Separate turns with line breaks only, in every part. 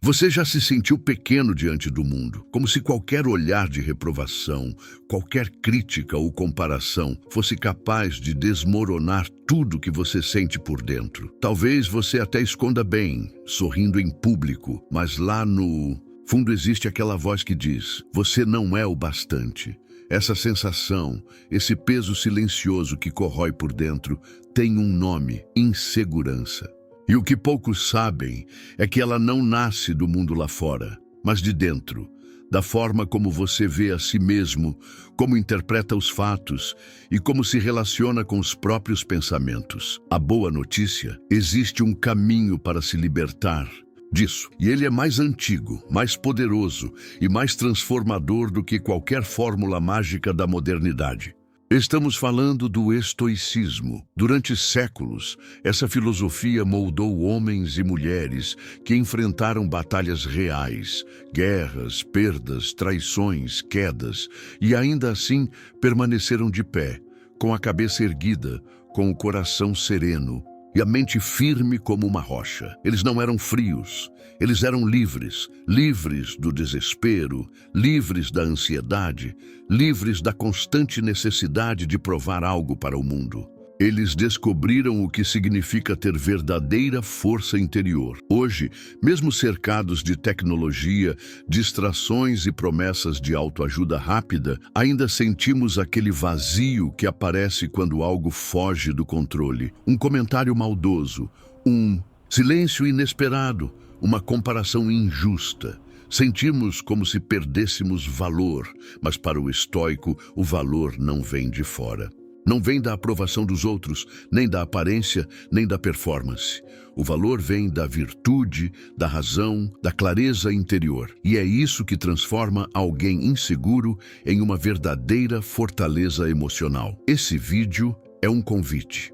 Você já se sentiu pequeno diante do mundo, como se qualquer olhar de reprovação, qualquer crítica ou comparação fosse capaz de desmoronar tudo que você sente por dentro. Talvez você até esconda bem, sorrindo em público, mas lá no fundo existe aquela voz que diz: você não é o bastante. Essa sensação, esse peso silencioso que corrói por dentro, tem um nome: insegurança. E o que poucos sabem é que ela não nasce do mundo lá fora, mas de dentro, da forma como você vê a si mesmo, como interpreta os fatos e como se relaciona com os próprios pensamentos. A boa notícia: existe um caminho para se libertar disso, e ele é mais antigo, mais poderoso e mais transformador do que qualquer fórmula mágica da modernidade. Estamos falando do estoicismo. Durante séculos, essa filosofia moldou homens e mulheres que enfrentaram batalhas reais, guerras, perdas, traições, quedas, e ainda assim permaneceram de pé, com a cabeça erguida, com o coração sereno e a mente firme como uma rocha. Eles não eram frios, eles eram livres, livres do desespero, livres da ansiedade, livres da constante necessidade de provar algo para o mundo. Eles descobriram o que significa ter verdadeira força interior. Hoje, mesmo cercados de tecnologia, distrações e promessas de autoajuda rápida, ainda sentimos aquele vazio que aparece quando algo foge do controle. Um comentário maldoso, um silêncio inesperado, uma comparação injusta. Sentimos como se perdêssemos valor, mas para o estoico, o valor não vem de fora. Não vem da aprovação dos outros, nem da aparência, nem da performance. O valor vem da virtude, da razão, da clareza interior. E é isso que transforma alguém inseguro em uma verdadeira fortaleza emocional. Esse vídeo é um convite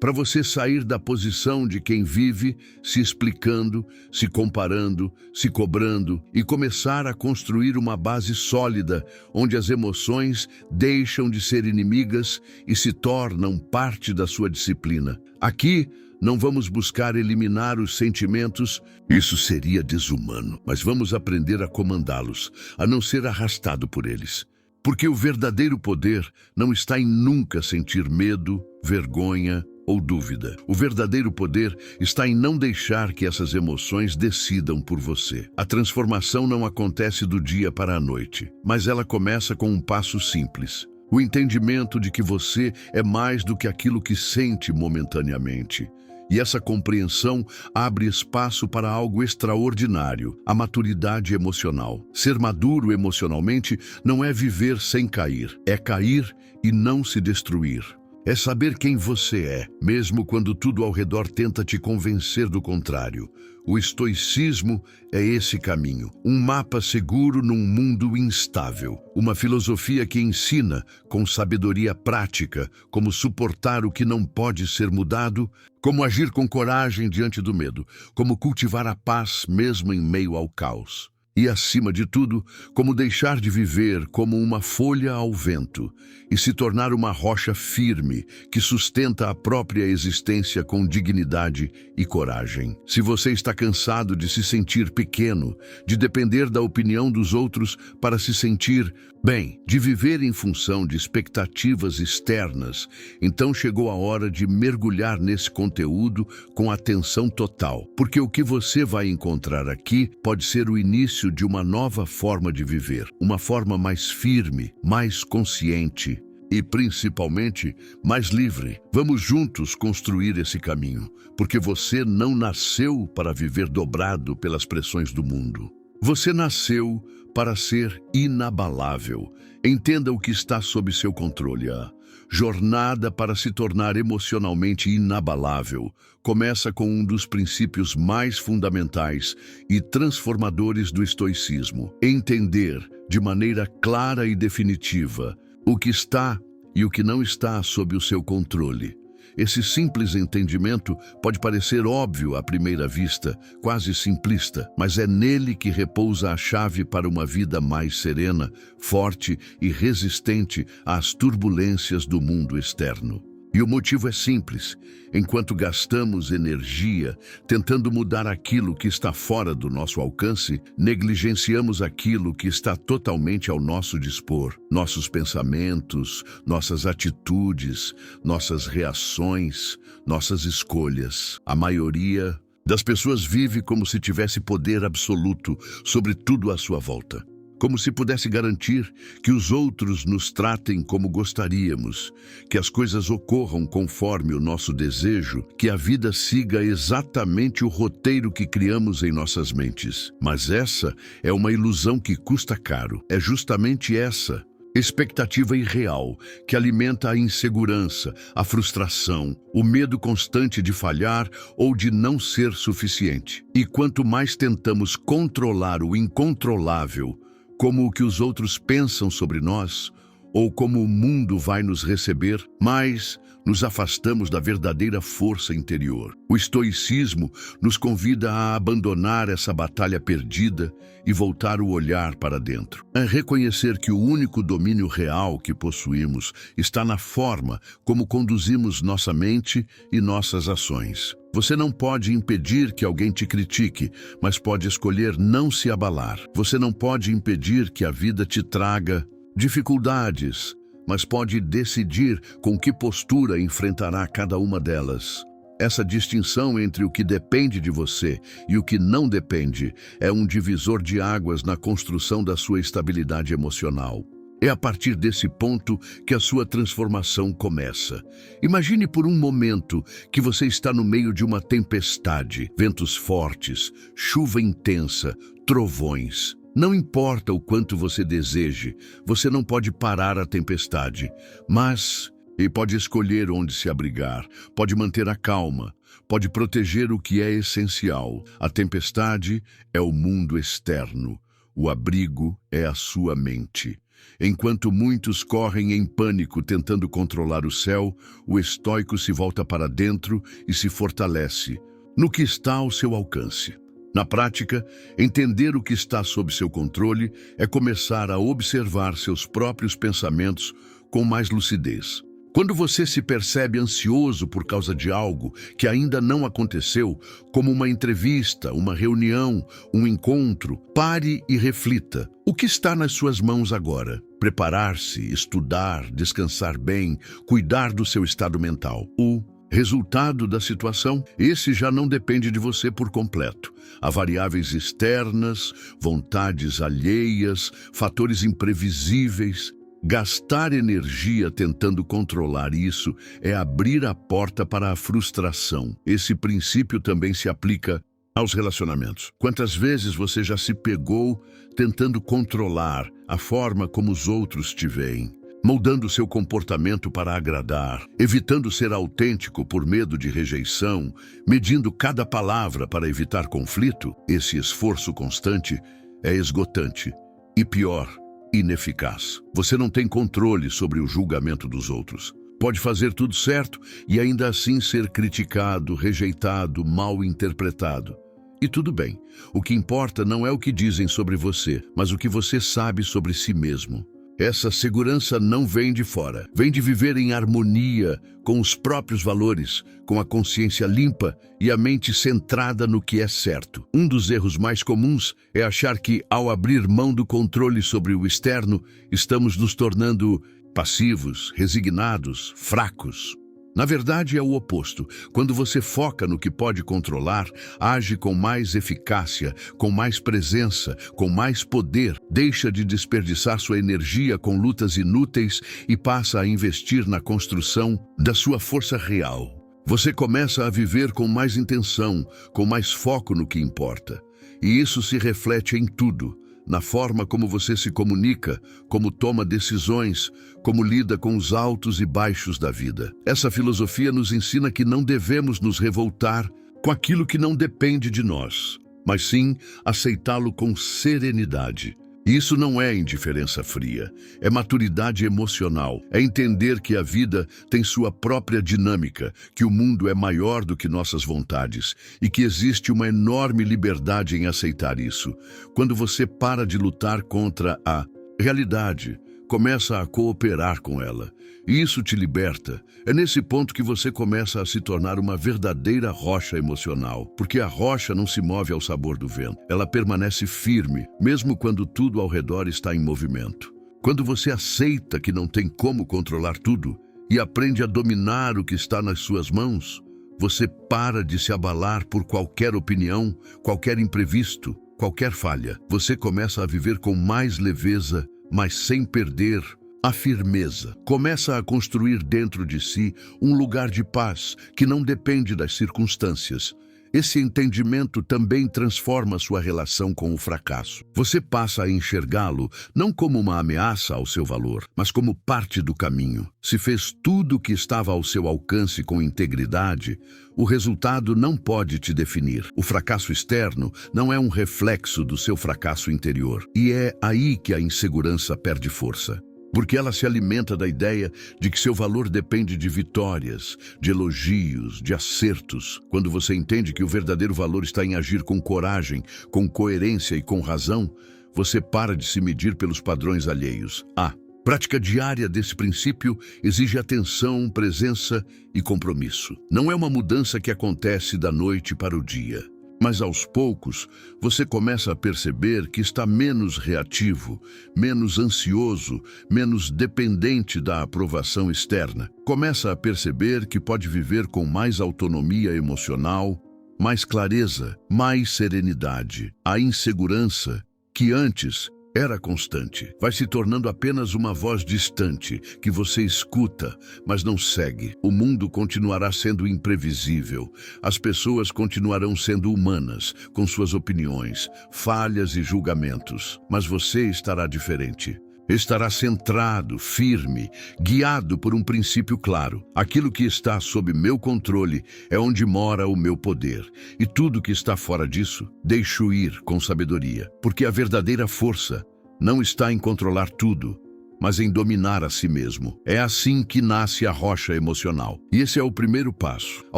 para você sair da posição de quem vive se explicando, se comparando, se cobrando e começar a construir uma base sólida onde as emoções deixam de ser inimigas e se tornam parte da sua disciplina. Aqui, não vamos buscar eliminar os sentimentos, isso seria desumano, mas vamos aprender a comandá-los, a não ser arrastado por eles. Porque o verdadeiro poder não está em nunca sentir medo, vergonha ou dúvida. O verdadeiro poder está em não deixar que essas emoções decidam por você. A transformação não acontece do dia para a noite, mas ela começa com um passo simples: o entendimento de que você é mais do que aquilo que sente momentaneamente. E essa compreensão abre espaço para algo extraordinário: a maturidade emocional. Ser maduro emocionalmente não é viver sem cair, é cair e não se destruir. É saber quem você é, mesmo quando tudo ao redor tenta te convencer do contrário. O estoicismo é esse caminho, um mapa seguro num mundo instável. Uma filosofia que ensina, com sabedoria prática, como suportar o que não pode ser mudado, como agir com coragem diante do medo, como cultivar a paz mesmo em meio ao caos. E, acima de tudo, como deixar de viver como uma folha ao vento e se tornar uma rocha firme que sustenta a própria existência com dignidade e coragem. Se você está cansado de se sentir pequeno, de depender da opinião dos outros para se sentir bem, de viver em função de expectativas externas, então chegou a hora de mergulhar nesse conteúdo com atenção total, porque o que você vai encontrar aqui pode ser o início de uma nova forma de viver, uma forma mais firme, mais consciente e, principalmente, mais livre. Vamos juntos construir esse caminho, porque você não nasceu para viver dobrado pelas pressões do mundo. Você nasceu para ser inabalável. Entenda o que está sob seu controle. A jornada para se tornar emocionalmente inabalável começa com um dos princípios mais fundamentais e transformadores do estoicismo: entender de maneira clara e definitiva o que está e o que não está sob o seu controle. Esse simples entendimento pode parecer óbvio à primeira vista, quase simplista, mas é nele que repousa a chave para uma vida mais serena, forte e resistente às turbulências do mundo externo. E o motivo é simples. Enquanto gastamos energia tentando mudar aquilo que está fora do nosso alcance, negligenciamos aquilo que está totalmente ao nosso dispor. Nossos pensamentos, nossas atitudes, nossas reações, nossas escolhas. A maioria das pessoas vive como se tivesse poder absoluto sobre tudo à sua volta. Como se pudesse garantir que os outros nos tratem como gostaríamos, que as coisas ocorram conforme o nosso desejo, que a vida siga exatamente o roteiro que criamos em nossas mentes. Mas essa é uma ilusão que custa caro. É justamente essa expectativa irreal que alimenta a insegurança, a frustração, o medo constante de falhar ou de não ser suficiente. E quanto mais tentamos controlar o incontrolável, como o que os outros pensam sobre nós, ou como o mundo vai nos receber, mais nos afastamos da verdadeira força interior. O estoicismo nos convida a abandonar essa batalha perdida e voltar o olhar para dentro. É reconhecer que o único domínio real que possuímos está na forma como conduzimos nossa mente e nossas ações. Você não pode impedir que alguém te critique, mas pode escolher não se abalar. Você não pode impedir que a vida te traga dificuldades, mas pode decidir com que postura enfrentará cada uma delas. Essa distinção entre o que depende de você e o que não depende é um divisor de águas na construção da sua estabilidade emocional. É a partir desse ponto que a sua transformação começa. Imagine por um momento que você está no meio de uma tempestade, ventos fortes, chuva intensa, trovões. Não importa o quanto você deseje, você não pode parar a tempestade, mas pode escolher onde se abrigar, pode manter a calma, pode proteger o que é essencial. A tempestade é o mundo externo, o abrigo é a sua mente. Enquanto muitos correm em pânico tentando controlar o céu, o estoico se volta para dentro e se fortalece no que está ao seu alcance. Na prática, entender o que está sob seu controle é começar a observar seus próprios pensamentos com mais lucidez. Quando você se percebe ansioso por causa de algo que ainda não aconteceu, como uma entrevista, uma reunião, um encontro, pare e reflita. O que está nas suas mãos agora? Preparar-se, estudar, descansar bem, cuidar do seu estado mental. O resultado da situação, esse já não depende de você por completo. Há variáveis externas, vontades alheias, fatores imprevisíveis. Gastar energia tentando controlar isso é abrir a porta para a frustração. Esse princípio também se aplica aos relacionamentos. Quantas vezes você já se pegou tentando controlar a forma como os outros te veem, moldando seu comportamento para agradar, evitando ser autêntico por medo de rejeição, medindo cada palavra para evitar conflito? Esse esforço constante é esgotante e, pior, ineficaz. Você não tem controle sobre o julgamento dos outros. Pode fazer tudo certo e ainda assim ser criticado, rejeitado, mal interpretado. E tudo bem. O que importa não é o que dizem sobre você, mas o que você sabe sobre si mesmo. Essa segurança não vem de fora, vem de viver em harmonia com os próprios valores, com a consciência limpa e a mente centrada no que é certo. Um dos erros mais comuns é achar que, ao abrir mão do controle sobre o externo, estamos nos tornando passivos, resignados, fracos. Na verdade, é o oposto. Quando você foca no que pode controlar, age com mais eficácia, com mais presença, com mais poder, deixa de desperdiçar sua energia com lutas inúteis e passa a investir na construção da sua força real. Você começa a viver com mais intenção, com mais foco no que importa. E isso se reflete em tudo. Na forma como você se comunica, como toma decisões, como lida com os altos e baixos da vida. Essa filosofia nos ensina que não devemos nos revoltar com aquilo que não depende de nós, mas sim aceitá-lo com serenidade. E isso não é indiferença fria, é maturidade emocional, é entender que a vida tem sua própria dinâmica, que o mundo é maior do que nossas vontades e que existe uma enorme liberdade em aceitar isso. Quando você para de lutar contra a realidade, começa a cooperar com ela. E isso te liberta. É nesse ponto que você começa a se tornar uma verdadeira rocha emocional, porque a rocha não se move ao sabor do vento. Ela permanece firme, mesmo quando tudo ao redor está em movimento. Quando você aceita que não tem como controlar tudo e aprende a dominar o que está nas suas mãos, você para de se abalar por qualquer opinião, qualquer imprevisto, qualquer falha. Você começa a viver com mais leveza, mas sem perder a firmeza. Começa a construir dentro de si um lugar de paz que não depende das circunstâncias. Esse entendimento também transforma sua relação com o fracasso. Você passa a enxergá-lo não como uma ameaça ao seu valor, mas como parte do caminho. Se fez tudo o que estava ao seu alcance com integridade, o resultado não pode te definir. O fracasso externo não é um reflexo do seu fracasso interior. E é aí que a insegurança perde força. Porque ela se alimenta da ideia de que seu valor depende de vitórias, de elogios, de acertos. Quando você entende que o verdadeiro valor está em agir com coragem, com coerência e com razão, você para de se medir pelos padrões alheios. A prática diária desse princípio exige atenção, presença e compromisso. Não é uma mudança que acontece da noite para o dia. Mas aos poucos, você começa a perceber que está menos reativo, menos ansioso, menos dependente da aprovação externa. Começa a perceber que pode viver com mais autonomia emocional, mais clareza, mais serenidade. A insegurança, que antes era constante, vai se tornando apenas uma voz distante que você escuta, mas não segue. O mundo continuará sendo imprevisível. As pessoas continuarão sendo humanas, com suas opiniões, falhas e julgamentos. Mas você estará diferente. Estará centrado, firme, guiado por um princípio claro. Aquilo que está sob meu controle é onde mora o meu poder. E tudo que está fora disso, deixo ir com sabedoria. Porque a verdadeira força não está em controlar tudo, mas em dominar a si mesmo. É assim que nasce a rocha emocional. E esse é o primeiro passo. A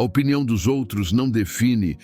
opinião dos outros não define.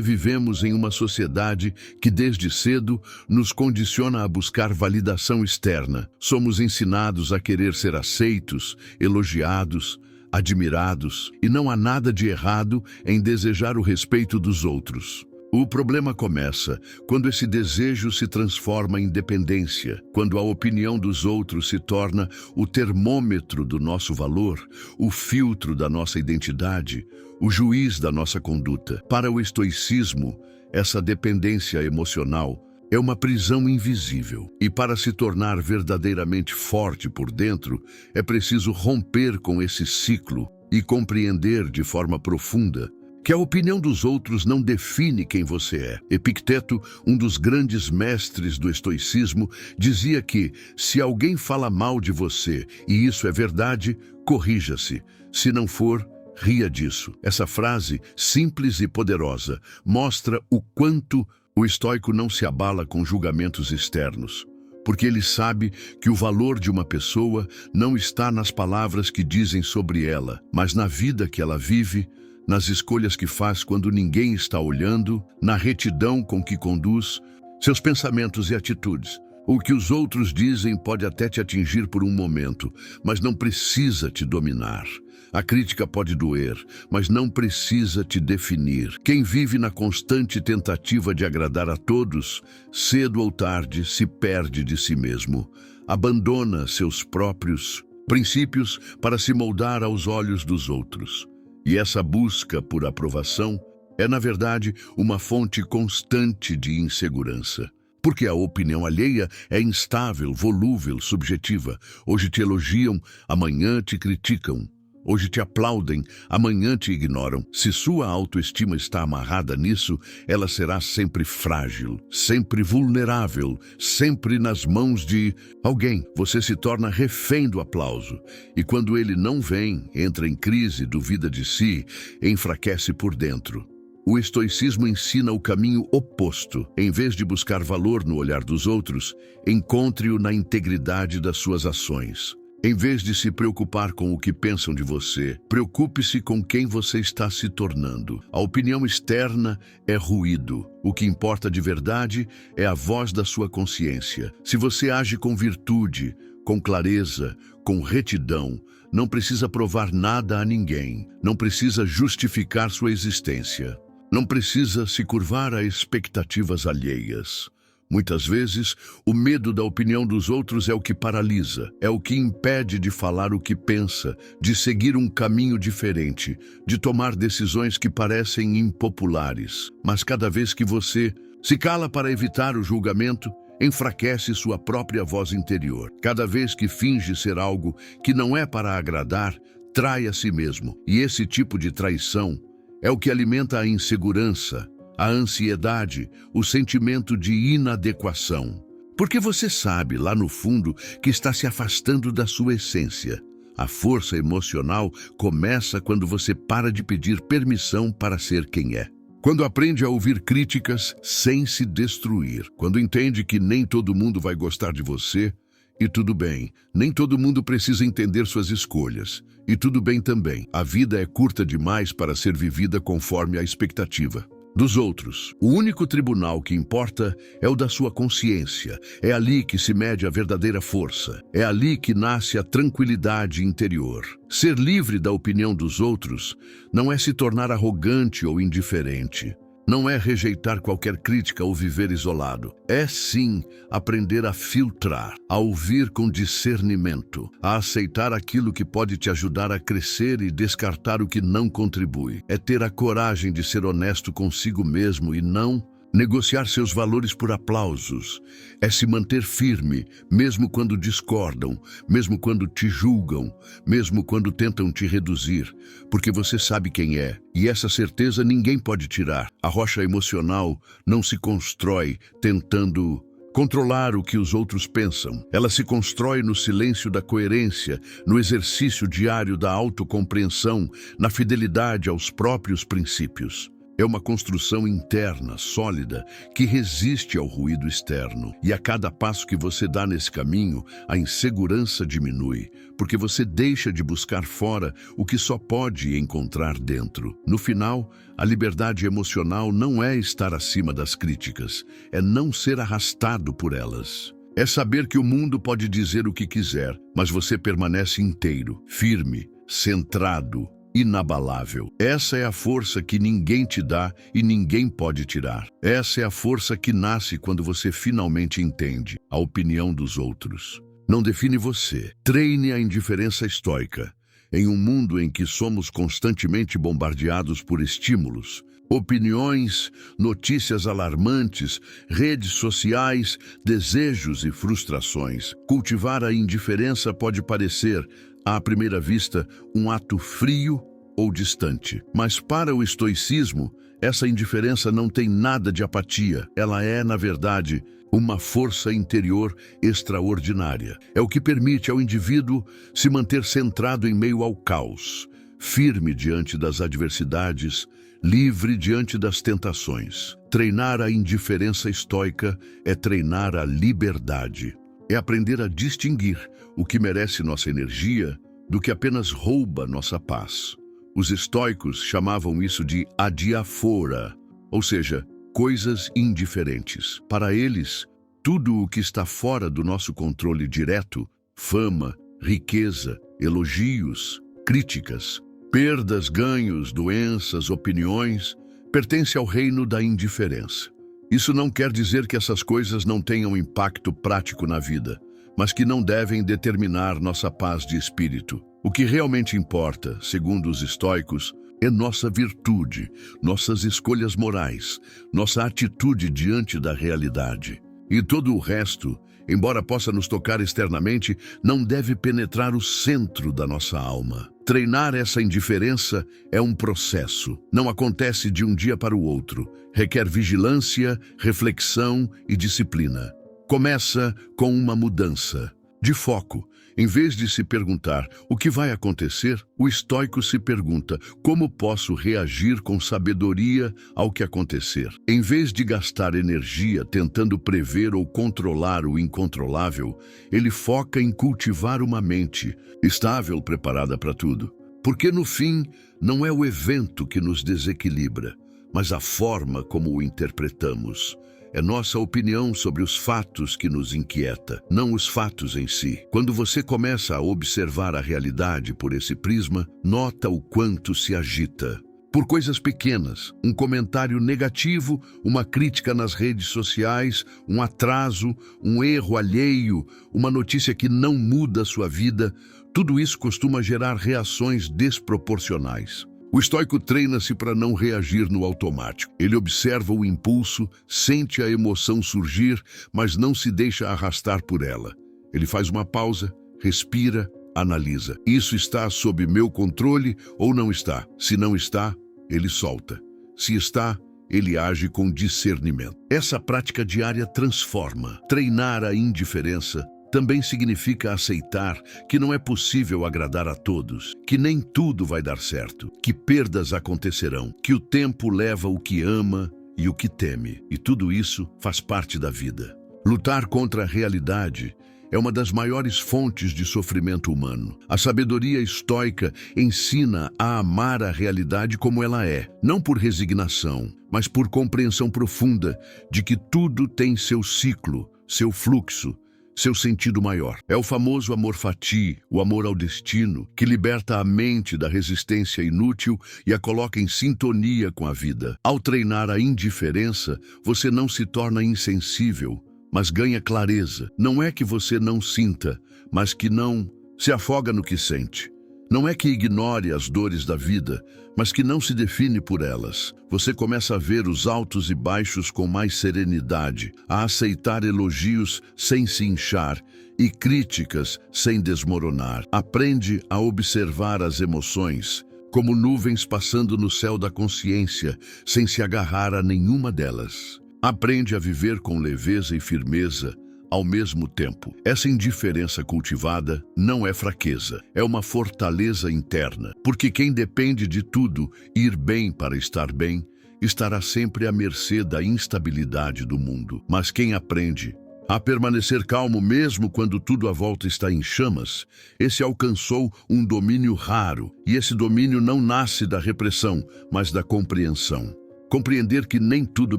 Vivemos em uma sociedade que desde cedo nos condiciona a buscar validação externa. Somos ensinados a querer ser aceitos, elogiados, admirados, e não há nada de errado em desejar o respeito dos outros. O problema começa quando esse desejo se transforma em dependência, quando a opinião dos outros se torna o termômetro do nosso valor, o filtro da nossa identidade, o juiz da nossa conduta. Para o estoicismo, essa dependência emocional é uma prisão invisível. E para se tornar verdadeiramente forte por dentro, é preciso romper com esse ciclo e compreender de forma profunda que a opinião dos outros não define quem você é. Epicteto, um dos grandes mestres do estoicismo, dizia que, se alguém fala mal de você e isso é verdade, corrija-se. Se não for, ria disso. Essa frase, simples e poderosa, mostra o quanto o estoico não se abala com julgamentos externos. Porque ele sabe que o valor de uma pessoa não está nas palavras que dizem sobre ela, mas na vida que ela vive, nas escolhas que faz quando ninguém está olhando, na retidão com que conduz seus pensamentos e atitudes. O que os outros dizem pode até te atingir por um momento, mas não precisa te dominar. A crítica pode doer, mas não precisa te definir. Quem vive na constante tentativa de agradar a todos, cedo ou tarde se perde de si mesmo. Abandona seus próprios princípios para se moldar aos olhos dos outros. E essa busca por aprovação é, na verdade, uma fonte constante de insegurança. Porque a opinião alheia é instável, volúvel, subjetiva. Hoje te elogiam, amanhã te criticam. Hoje te aplaudem, amanhã te ignoram. Se sua autoestima está amarrada nisso, ela será sempre frágil, sempre vulnerável, sempre nas mãos de alguém. Você se torna refém do aplauso. E quando ele não vem, entra em crise, duvida de si, enfraquece por dentro. O estoicismo ensina o caminho oposto. Em vez de buscar valor no olhar dos outros, encontre-o na integridade das suas ações. Em vez de se preocupar com o que pensam de você, preocupe-se com quem você está se tornando. A opinião externa é ruído. O que importa de verdade é a voz da sua consciência. Se você age com virtude, com clareza, com retidão, não precisa provar nada a ninguém, não precisa justificar sua existência, não precisa se curvar a expectativas alheias. Muitas vezes, o medo da opinião dos outros é o que paralisa, é o que impede de falar o que pensa, de seguir um caminho diferente, de tomar decisões que parecem impopulares. Mas cada vez que você se cala para evitar o julgamento, enfraquece sua própria voz interior. Cada vez que finge ser algo que não é para agradar, trai a si mesmo. E esse tipo de traição é o que alimenta a insegurança, a ansiedade, o sentimento de inadequação. Porque você sabe, lá no fundo, que está se afastando da sua essência. A força emocional começa quando você para de pedir permissão para ser quem é. Quando aprende a ouvir críticas sem se destruir. Quando entende que nem todo mundo vai gostar de você, e tudo bem. Nem todo mundo precisa entender suas escolhas. E tudo bem também. A vida é curta demais para ser vivida conforme a expectativa dos outros. O único tribunal que importa é o da sua consciência. É ali que se mede a verdadeira força. É ali que nasce a tranquilidade interior. Ser livre da opinião dos outros não é se tornar arrogante ou indiferente. Não é rejeitar qualquer crítica ou viver isolado. É sim aprender a filtrar, a ouvir com discernimento, a aceitar aquilo que pode te ajudar a crescer e descartar o que não contribui. É ter a coragem de ser honesto consigo mesmo e não negociar seus valores por aplausos. É se manter firme, mesmo quando discordam, mesmo quando te julgam, mesmo quando tentam te reduzir, porque você sabe quem é, e essa certeza ninguém pode tirar. A rocha emocional não se constrói tentando controlar o que os outros pensam. Ela se constrói no silêncio da coerência, no exercício diário da autocompreensão, na fidelidade aos próprios princípios. É uma construção interna, sólida, que resiste ao ruído externo. E a cada passo que você dá nesse caminho, a insegurança diminui, porque você deixa de buscar fora o que só pode encontrar dentro. No final, a liberdade emocional não é estar acima das críticas, é não ser arrastado por elas. É saber que o mundo pode dizer o que quiser, mas você permanece inteiro, firme, centrado, inabalável. Essa é a força que ninguém te dá e ninguém pode tirar. Essa é a força que nasce quando você finalmente entende a opinião dos outros. Não define você. Treine a indiferença estoica. Em um mundo em que somos constantemente bombardeados por estímulos, opiniões, notícias alarmantes, redes sociais, desejos e frustrações, cultivar a indiferença pode parecer, à primeira vista, um ato frio ou distante. Mas para o estoicismo, essa indiferença não tem nada de apatia. Ela é, na verdade, uma força interior extraordinária. É o que permite ao indivíduo se manter centrado em meio ao caos, firme diante das adversidades, livre diante das tentações. Treinar a indiferença estoica é treinar a liberdade. É aprender a distinguir o que merece nossa energia do que apenas rouba nossa paz. Os estoicos chamavam isso de adiafora, ou seja, coisas indiferentes. Para eles, tudo o que está fora do nosso controle direto, fama, riqueza, elogios, críticas, perdas, ganhos, doenças, opiniões, pertence ao reino da indiferença. Isso não quer dizer que essas coisas não tenham impacto prático na vida, mas que não devem determinar nossa paz de espírito. O que realmente importa, segundo os estoicos, é nossa virtude, nossas escolhas morais, nossa atitude diante da realidade. E todo o resto, embora possa nos tocar externamente, não deve penetrar o centro da nossa alma. Treinar essa indiferença é um processo. Não acontece de um dia para o outro. Requer vigilância, reflexão e disciplina. Começa com uma mudança de foco. Em vez de se perguntar o que vai acontecer, o estoico se pergunta como posso reagir com sabedoria ao que acontecer. Em vez de gastar energia tentando prever ou controlar o incontrolável, ele foca em cultivar uma mente estável, preparada para tudo. Porque no fim, não é o evento que nos desequilibra, mas a forma como o interpretamos. É nossa opinião sobre os fatos que nos inquieta, não os fatos em si. Quando você começa a observar a realidade por esse prisma, nota o quanto se agita. Por coisas pequenas, um comentário negativo, uma crítica nas redes sociais, um atraso, um erro alheio, uma notícia que não muda a sua vida, tudo isso costuma gerar reações desproporcionais. O estoico treina-se para não reagir no automático. Ele observa o impulso, sente a emoção surgir, mas não se deixa arrastar por ela. Ele faz uma pausa, respira, analisa. Isso está sob meu controle ou não está? Se não está, ele solta. Se está, ele age com discernimento. Essa prática diária transforma. Treinar a indiferença também significa aceitar que não é possível agradar a todos, que nem tudo vai dar certo, que perdas acontecerão, que o tempo leva o que ama e o que teme, e tudo isso faz parte da vida. Lutar contra a realidade é uma das maiores fontes de sofrimento humano. A sabedoria estoica ensina a amar a realidade como ela é, não por resignação, mas por compreensão profunda de que tudo tem seu ciclo, seu fluxo, seu sentido maior. É o famoso amor fati, o amor ao destino, que liberta a mente da resistência inútil e a coloca em sintonia com a vida. Ao treinar a indiferença, você não se torna insensível, mas ganha clareza. Não é que você não sinta, mas que não se afoga no que sente. Não é que ignore as dores da vida, mas que não se define por elas. Você começa a ver os altos e baixos com mais serenidade, a aceitar elogios sem se inchar e críticas sem desmoronar. Aprende a observar as emoções como nuvens passando no céu da consciência, sem se agarrar a nenhuma delas. Aprende a viver com leveza e firmeza ao mesmo tempo. Essa indiferença cultivada não é fraqueza, é uma fortaleza interna, porque quem depende de tudo ir bem para estar bem, estará sempre à mercê da instabilidade do mundo. Mas quem aprende a permanecer calmo mesmo quando tudo à volta está em chamas, esse alcançou um domínio raro, e esse domínio não nasce da repressão, mas da compreensão. Compreender que nem tudo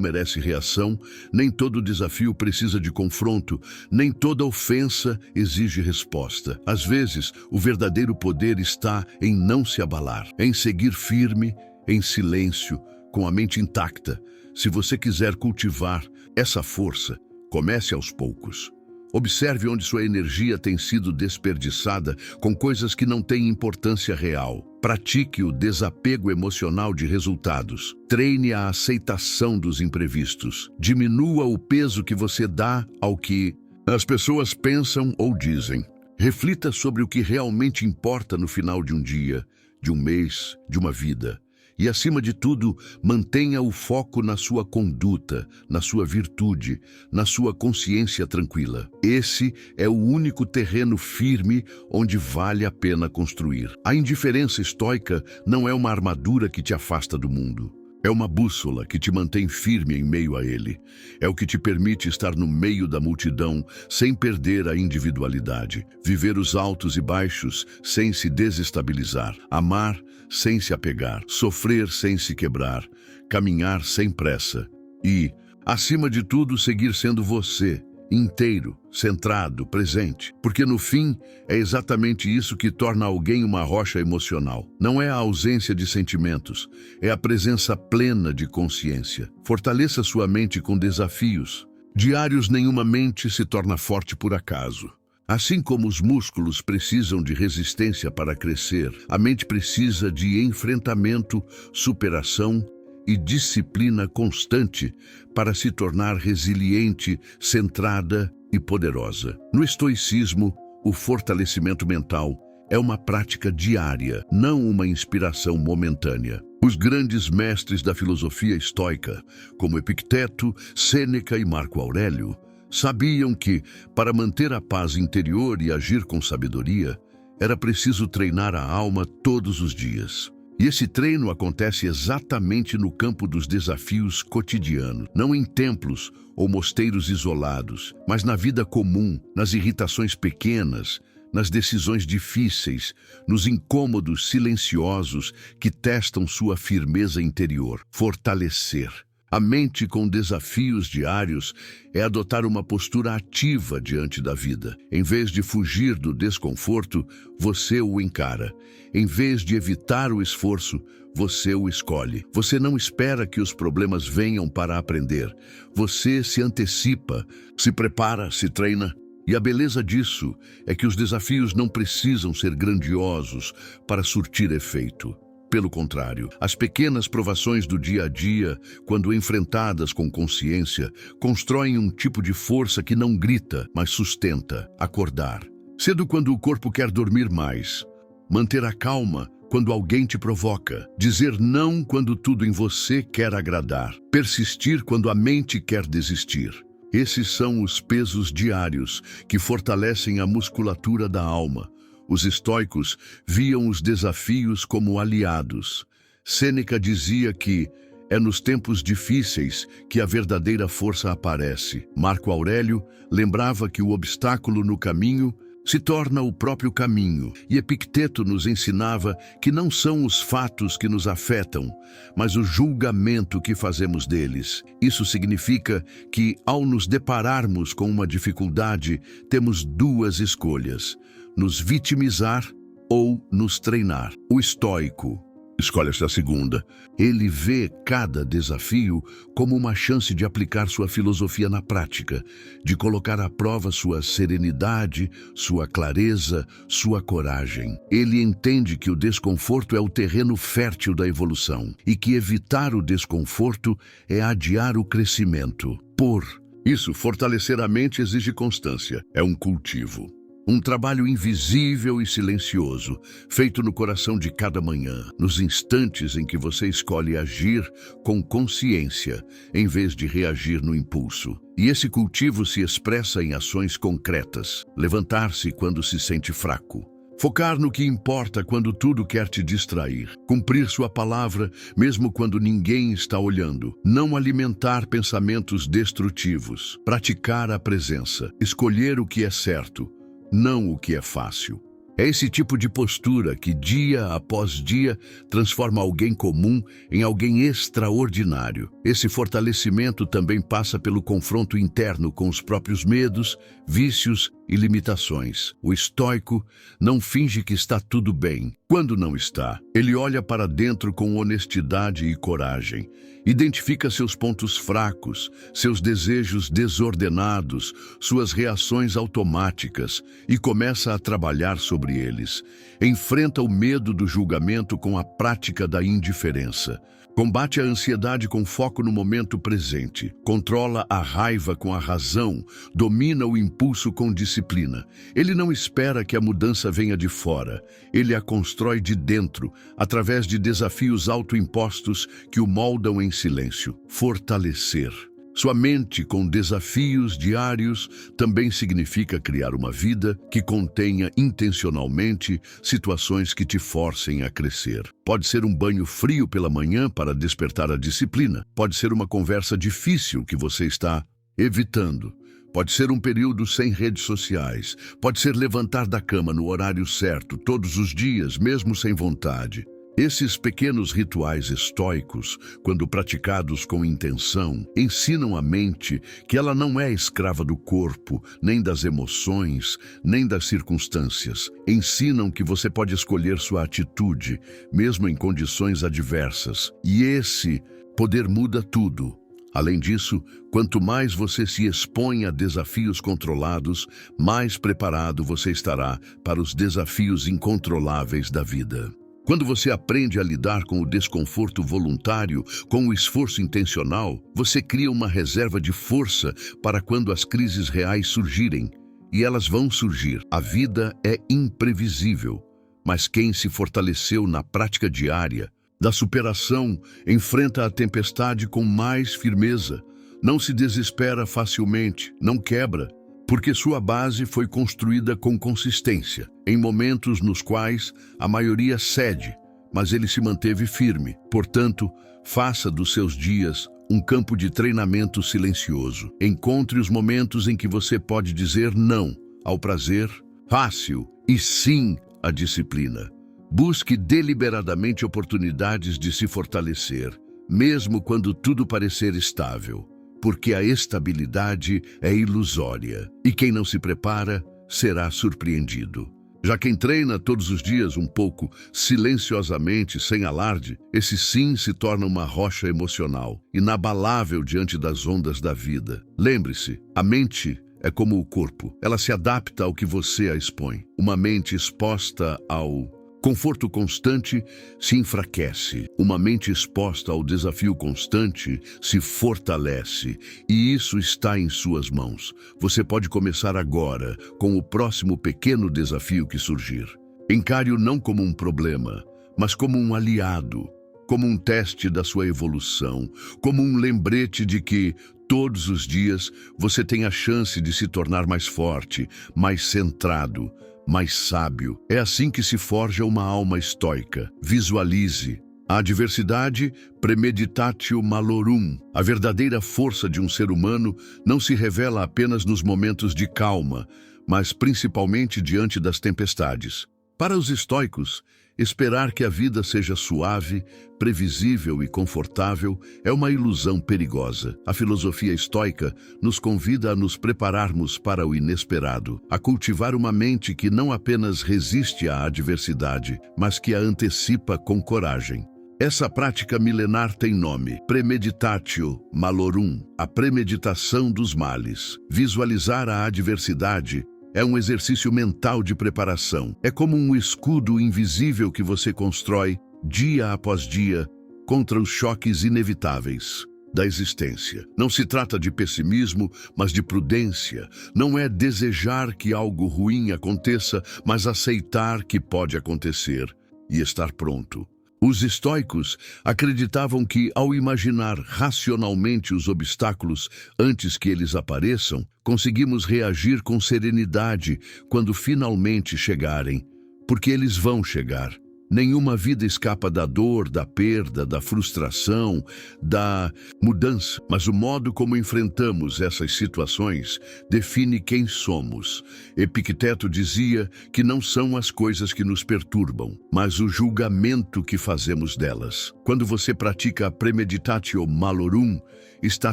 merece reação, nem todo desafio precisa de confronto, nem toda ofensa exige resposta. Às vezes, o verdadeiro poder está em não se abalar, em seguir firme, em silêncio, com a mente intacta. Se você quiser cultivar essa força, comece aos poucos. Observe onde sua energia tem sido desperdiçada com coisas que não têm importância real. Pratique o desapego emocional de resultados. Treine a aceitação dos imprevistos. Diminua o peso que você dá ao que as pessoas pensam ou dizem. Reflita sobre o que realmente importa no final de um dia, de um mês, de uma vida. E, acima de tudo, mantenha o foco na sua conduta, na sua virtude, na sua consciência tranquila. Esse é o único terreno firme onde vale a pena construir. A indiferença estoica não é uma armadura que te afasta do mundo. É uma bússola que te mantém firme em meio a ele. É o que te permite estar no meio da multidão sem perder a individualidade. Viver os altos e baixos sem se desestabilizar. Amar sem se apegar. Sofrer sem se quebrar. Caminhar sem pressa. E, acima de tudo, seguir sendo você. Inteiro, centrado, presente. Porque no fim, é exatamente isso que torna alguém uma rocha emocional. Não é a ausência de sentimentos, é a presença plena de consciência. Fortaleça sua mente com desafios. Diários, nenhuma mente se torna forte por acaso. Assim como os músculos precisam de resistência para crescer, a mente precisa de enfrentamento, superação e disciplina constante para se tornar resiliente, centrada e poderosa. No estoicismo, o fortalecimento mental é uma prática diária, não uma inspiração momentânea. Os grandes mestres da filosofia estoica, como Epicteto, Sêneca e Marco Aurélio, sabiam que, para manter a paz interior e agir com sabedoria, era preciso treinar a alma todos os dias. E esse treino acontece exatamente no campo dos desafios cotidianos, não em templos ou mosteiros isolados, mas na vida comum, nas irritações pequenas, nas decisões difíceis, nos incômodos silenciosos que testam sua firmeza interior. Fortalecer A mente com desafios diários é adotar uma postura ativa diante da vida. Em vez de fugir do desconforto, você o encara. Em vez de evitar o esforço, você o escolhe. Você não espera que os problemas venham para aprender. Você se antecipa, se prepara, se treina. E a beleza disso é que os desafios não precisam ser grandiosos para surtir efeito. Pelo contrário, as pequenas provações do dia a dia, quando enfrentadas com consciência, constroem um tipo de força que não grita, mas sustenta. Acordar cedo quando o corpo quer dormir mais. Manter a calma quando alguém te provoca. Dizer não quando tudo em você quer agradar. Persistir quando a mente quer desistir. Esses são os pesos diários que fortalecem a musculatura da alma. Os estoicos viam os desafios como aliados. Sêneca dizia que é nos tempos difíceis que a verdadeira força aparece. Marco Aurélio lembrava que o obstáculo no caminho se torna o próprio caminho. E Epicteto nos ensinava que não são os fatos que nos afetam, mas o julgamento que fazemos deles. Isso significa que, ao nos depararmos com uma dificuldade, temos duas escolhas: nos vitimizar ou nos treinar. O estoico escolhe esta segunda. Ele vê cada desafio como uma chance de aplicar sua filosofia na prática, de colocar à prova sua serenidade, sua clareza, sua coragem. Ele entende que o desconforto é o terreno fértil da evolução e que evitar o desconforto é adiar o crescimento. Por isso, fortalecer a mente exige constância. É um cultivo. Um trabalho invisível e silencioso, feito no coração de cada manhã, nos instantes em que você escolhe agir com consciência, em vez de reagir no impulso. E esse cultivo se expressa em ações concretas: levantar-se quando se sente fraco, focar no que importa quando tudo quer te distrair, cumprir sua palavra mesmo quando ninguém está olhando, não alimentar pensamentos destrutivos, praticar a presença, escolher o que é certo, não o que é fácil. É esse tipo de postura que, dia após dia, transforma alguém comum em alguém extraordinário. Esse fortalecimento também passa pelo confronto interno com os próprios medos, vícios e limitações. O estoico não finge que está tudo bem. Quando não está, ele olha para dentro com honestidade e coragem. Identifica seus pontos fracos, seus desejos desordenados, suas reações automáticas e começa a trabalhar sobre eles. Enfrenta o medo do julgamento com a prática da indiferença. Combate a ansiedade com foco no momento presente. Controla a raiva com a razão. Domina o impulso com disciplina. Ele não espera que a mudança venha de fora. Ele a constrói de dentro, através de desafios autoimpostos que o moldam em silêncio. Fortalecer sua mente com desafios diários também significa criar uma vida que contenha intencionalmente situações que te forcem a crescer. Pode ser um banho frio pela manhã para despertar a disciplina. Pode ser uma conversa difícil que você está evitando. Pode ser um período sem redes sociais. Pode ser levantar da cama no horário certo, todos os dias, mesmo sem vontade. Esses pequenos rituais estoicos, quando praticados com intenção, ensinam a mente que ela não é escrava do corpo, nem das emoções, nem das circunstâncias. Ensinam que você pode escolher sua atitude, mesmo em condições adversas. E esse poder muda tudo. Além disso, quanto mais você se expõe a desafios controlados, mais preparado você estará para os desafios incontroláveis da vida. Quando você aprende a lidar com o desconforto voluntário, com o esforço intencional, você cria uma reserva de força para quando as crises reais surgirem. E elas vão surgir. A vida é imprevisível, mas quem se fortaleceu na prática diária da superação enfrenta a tempestade com mais firmeza. Não se desespera facilmente, não quebra, porque sua base foi construída com consistência, em momentos nos quais a maioria cede, mas ele se manteve firme. Portanto, faça dos seus dias um campo de treinamento silencioso. Encontre os momentos em que você pode dizer não ao prazer fácil e sim à disciplina. Busque deliberadamente oportunidades de se fortalecer, mesmo quando tudo parecer estável, porque a estabilidade é ilusória e quem não se prepara será surpreendido. Já quem treina todos os dias um pouco, silenciosamente, sem alarde, esse sim se torna uma rocha emocional, inabalável diante das ondas da vida. Lembre-se, a mente é como o corpo, ela se adapta ao que você a expõe. Uma mente exposta ao conforto constante se enfraquece. Uma mente exposta ao desafio constante se fortalece. E isso está em suas mãos. Você pode começar agora com o próximo pequeno desafio que surgir. Encare-o não como um problema, mas como um aliado, como um teste da sua evolução, como um lembrete de que todos os dias você tem a chance de se tornar mais forte, mais centrado, mais sábio. É assim que se forja uma alma estoica. Visualize. A adversidade, premeditatio malorum. A verdadeira força de um ser humano não se revela apenas nos momentos de calma, mas principalmente diante das tempestades. Para os estoicos, esperar que a vida seja suave, previsível e confortável é uma ilusão perigosa. A filosofia estoica nos convida a nos prepararmos para o inesperado, a cultivar uma mente que não apenas resiste à adversidade, mas que a antecipa com coragem. Essa prática milenar tem nome: premeditatio malorum, a premeditação dos males. Visualizar a adversidade é um exercício mental de preparação. É como um escudo invisível que você constrói, dia após dia, contra os choques inevitáveis da existência. Não se trata de pessimismo, mas de prudência. Não é desejar que algo ruim aconteça, mas aceitar que pode acontecer e estar pronto. Os estoicos acreditavam que, ao imaginar racionalmente os obstáculos antes que eles apareçam, conseguimos reagir com serenidade quando finalmente chegarem, porque eles vão chegar. Nenhuma vida escapa da dor, da perda, da frustração, da mudança. Mas o modo como enfrentamos essas situações define quem somos. Epicteto dizia que não são as coisas que nos perturbam, mas o julgamento que fazemos delas. Quando você pratica a premeditatio malorum, está